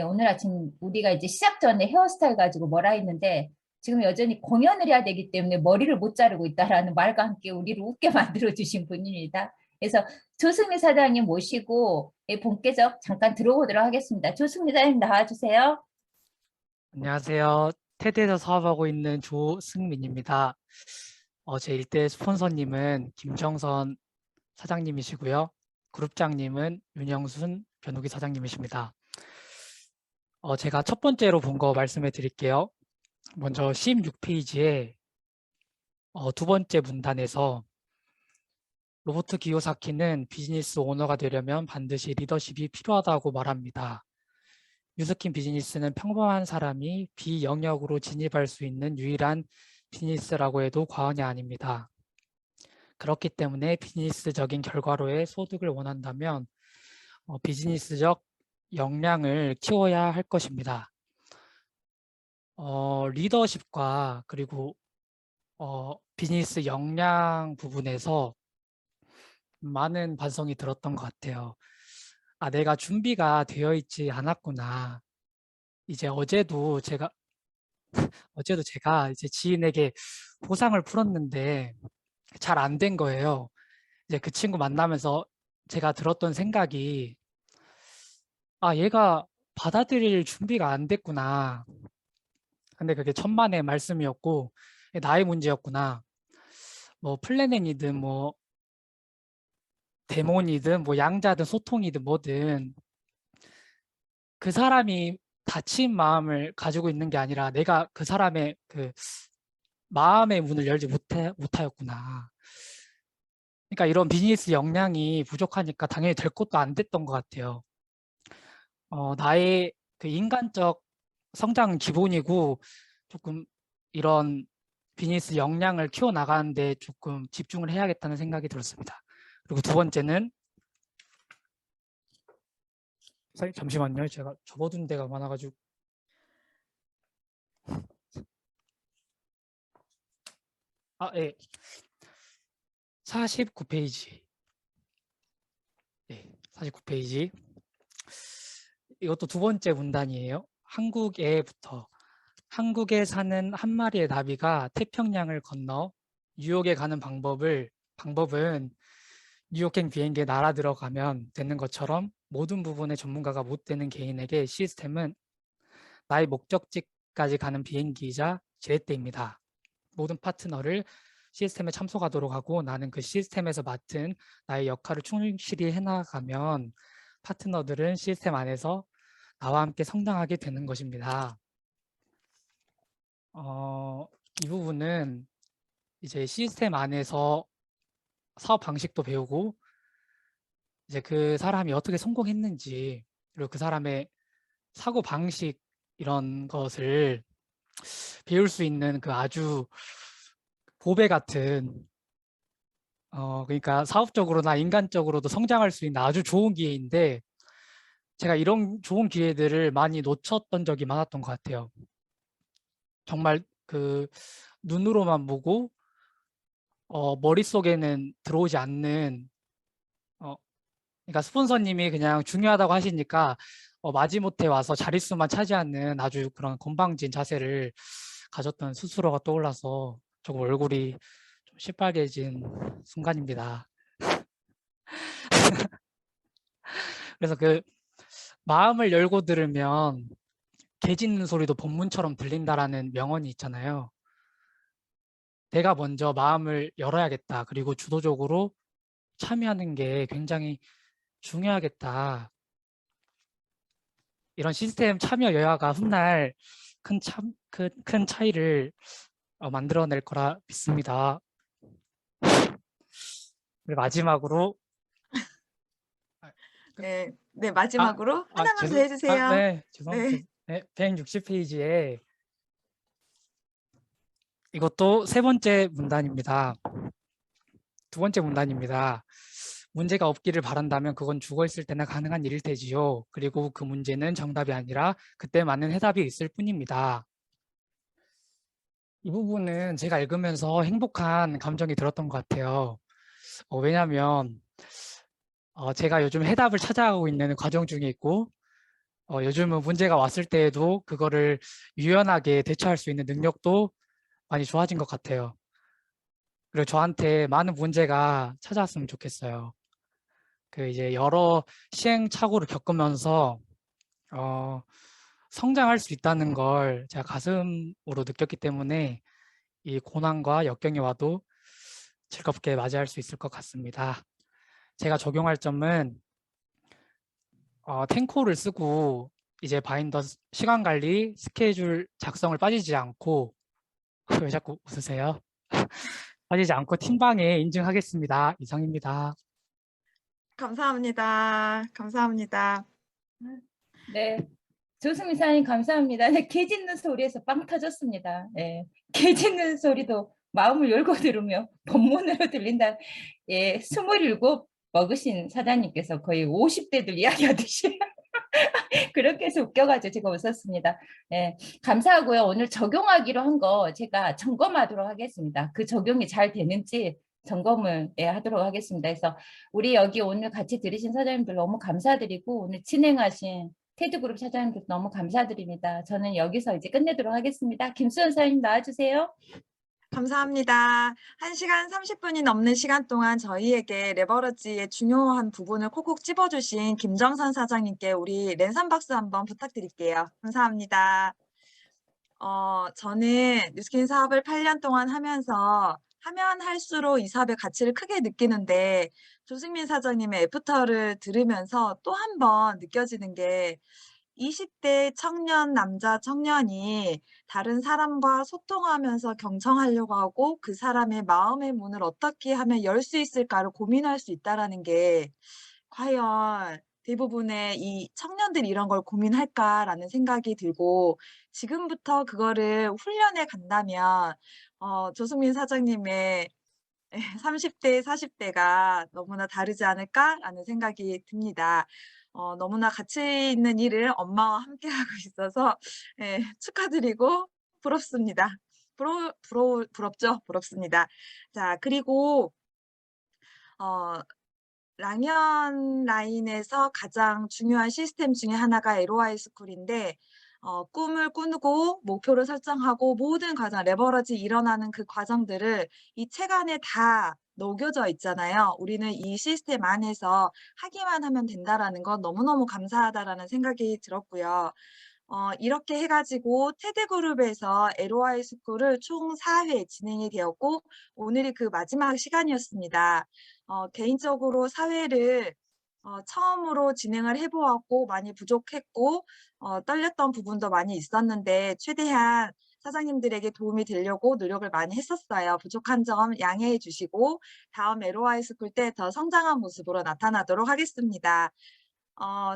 오늘 아침 우리가 이제 시작 전에 헤어스타일 가지고 뭐라 했는데 지금 여전히 공연을 해야 되기 때문에 머리를 못 자르고 있다라는 말과 함께 우리를 웃게 만들어 주신 분입니다. 그래서 조승미 사장님 모시고 본격적 잠깐 들어보도록 하겠습니다. 조승미 사장님 나와주세요. 안녕하세요. 테드에서 사업하고 있는 조승민입니다. 제 일대 스폰서님은 김정선 사장님이시고요. 그룹장님은 윤영순 변호기 사장님이십니다. 제가 첫 번째로 본 거 말씀해 드릴게요. 먼저 16페이지에 두 번째 문단에서 로버트 기요사키는 비즈니스 오너가 되려면 반드시 리더십이 필요하다고 말합니다. 뉴스킨 비즈니스는 평범한 사람이 비영역으로 진입할 수 있는 유일한 비즈니스라고 해도 과언이 아닙니다. 그렇기 때문에 비즈니스적인 결과로의 소득을 원한다면 비즈니스적 역량을 키워야 할 것입니다. 리더십과 그리고 비즈니스 역량 부분에서 많은 반성이 들었던 것 같아요. 아, 내가 준비가 되어 있지 않았구나. 이제 어제도 제가 이제 지인에게 보상을 풀었는데 잘 안 된 거예요. 이제 그 친구 만나면서 제가 들었던 생각이, 아, 얘가 받아들일 준비가 안 됐구나. 근데 그게 천만의 말씀이었고 나의 문제였구나. 뭐 플래닝이든 뭐 데몬이든 뭐 양자든 소통이든 뭐든 그 사람이 닫힌 마음을 가지고 있는 게 아니라 내가 그 사람의 그 마음의 문을 열지 못하였구나. 그러니까 이런 비즈니스 역량이 부족하니까 당연히 될 것도 안 됐던 것 같아요. 나의 그 인간적 성장은 기본이고 조금 이런 비즈니스 역량을 키워나가는데 조금 집중을 해야겠다는 생각이 들었습니다. 그리고 두 번째는, 선생님 잠시만요. 제가 접어둔 데가 많아가지고. 예. 49페이지. 네, 49페이지. 이것도 두 번째 문단이에요. 한국에부터. 한국에 사는 한 마리의 나비가 태평양을 건너 뉴욕에 가는 방법은 뉴욕행 비행기에 날아 들어가면 되는 것처럼 모든 부분의 전문가가 못 되는 개인에게 시스템은 나의 목적지까지 가는 비행기이자 지렛대입니다. 모든 파트너를 시스템에 참석하도록 하고 나는 그 시스템에서 맡은 나의 역할을 충실히 해나가면 파트너들은 시스템 안에서 나와 함께 성장하게 되는 것입니다. 이 부분은 이제 시스템 안에서 사업 방식도 배우고 이제 그 사람이 어떻게 성공했는지 그리고 그 사람의 사고 방식 이런 것을 배울 수 있는 그 아주 보배 같은 그러니까 사업적으로나 인간적으로도 성장할 수 있는 아주 좋은 기회인데 제가 이런 좋은 기회들을 많이 놓쳤던 적이 많았던 것 같아요. 정말 그 눈으로만 보고 머릿속에는 들어오지 않는 그러니까 스폰서님이 그냥 중요하다고 하시니까 마지못해 와서 자릿수만 차지하는 아주 그런 건방진 자세를 가졌던 스스로가 떠올라서 조금 얼굴이 좀 시뻘개진 순간입니다. 그래서 그 마음을 열고 들으면 개 짖는 소리도 본문처럼 들린다라는 명언이 있잖아요. 내가 먼저 마음을 열어야겠다. 그리고 주도적으로 참여하는 게 굉장히 중요하겠다. 이런 시스템 참여 여야가 훗날 큰 차이를 만들어낼 거라 믿습니다. 그리고 마지막으로 네, 마지막으로 하나만 더 해주세요. 네, 네. 죄송합니다. 네, 160페이지에 이것도 세 번째 문단입니다. 두 번째 문단입니다. 문제가 없기를 바란다면 그건 죽어 있을 때나 가능한 일일 테지요. 그리고 그 문제는 정답이 아니라 그때 맞는 해답이 있을 뿐입니다. 이 부분은 제가 읽으면서 행복한 감정이 들었던 것 같아요. 왜냐하면 제가 요즘 해답을 찾아가고 있는 과정 중에 있고 요즘은 문제가 왔을 때에도 그거를 유연하게 대처할 수 있는 능력도 많이 좋아진 것 같아요. 그리고 저한테 많은 문제가 찾아왔으면 좋겠어요. 그 이제 여러 시행착오를 겪으면서 성장할 수 있다는 걸 제가 가슴으로 느꼈기 때문에 이 고난과 역경이 와도 즐겁게 맞이할 수 있을 것 같습니다. 제가 적용할 점은 탱코를 쓰고 이제 바인더 시간 관리, 스케줄 작성을 빠지지 않고 왜 자꾸 웃으세요? 빠지지 않고 팀방에 인증하겠습니다. 이상입니다. 감사합니다. 감사합니다. 네. 조수미 사장님 감사합니다. 네, 개 짖는 소리에서 빵 터졌습니다. 예. 개 짖는 소리도 마음을 열고 들으며 본문으로 들린다. 예, 27 먹으신 사장님께서 거의 50대들 이야기하듯이 그렇게 해서 웃겨가지고 제가 웃었습니다. 예, 감사하고요. 오늘 적용하기로 한 거 제가 점검하도록 하겠습니다. 그 적용이 잘 되는지 점검을 하도록 하겠습니다. 그래서 우리 여기 오늘 같이 들으신 사장님들 너무 감사드리고 오늘 진행하신 테드그룹 사장님들 너무 감사드립니다. 저는 여기서 이제 끝내도록 하겠습니다. 김수현 사장님 나와주세요. 감사합니다. 1시간 30분이 넘는 시간 동안 저희에게 레버러지의 중요한 부분을 콕콕 집어주신 김정선 사장님께 우리 랜선 박수 한번 부탁드릴게요. 감사합니다. 저는 뉴스킨 사업을 8년 동안 하면서 하면 할수록 이 사업의 가치를 크게 느끼는데 조승민 사장님의 애프터를 들으면서 또 한 번 느껴지는 게 20대 청년, 남자 청년이 다른 사람과 소통하면서 경청하려고 하고 그 사람의 마음의 문을 어떻게 하면 열 수 있을까를 고민할 수 있다라는 게 과연 대부분의 이 청년들이 이런 걸 고민할까라는 생각이 들고 지금부터 그거를 훈련해 간다면 조승민 사장님의 30대, 40대가 너무나 다르지 않을까라는 생각이 듭니다. 너무나 가치 있는 일을 엄마와 함께 하고 있어서 예, 축하드리고 부럽습니다. 부럽죠? 부럽습니다. 자, 그리고 어, 랑연 라인에서 가장 중요한 시스템 중에 하나가 LOI 스쿨인데 꿈을 꾸고 목표를 설정하고 모든 과정, 레버러지 일어나는 그 과정들을 이 책 안에 다 녹여져 있잖아요. 우리는 이 시스템 안에서 하기만 하면 된다라는 건 너무너무 감사하다라는 생각이 들었고요. 이렇게 해가지고 테드그룹에서 LOI 스쿨을 총 4회 진행이 되었고 오늘이 그 마지막 시간이었습니다. 개인적으로 사회를 처음으로 진행을 해보았고 많이 부족했고 떨렸던 부분도 많이 있었는데 최대한 사장님들에게 도움이 되려고 노력을 많이 했었어요. 부족한 점 양해해 주시고 다음 LOI 스쿨 때 더 성장한 모습으로 나타나도록 하겠습니다.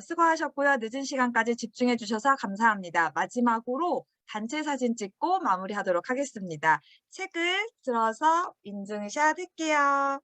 수고하셨고요. 늦은 시간까지 집중해 주셔서 감사합니다. 마지막으로 단체 사진 찍고 마무리하도록 하겠습니다. 책을 들어서 인증샷 할게요.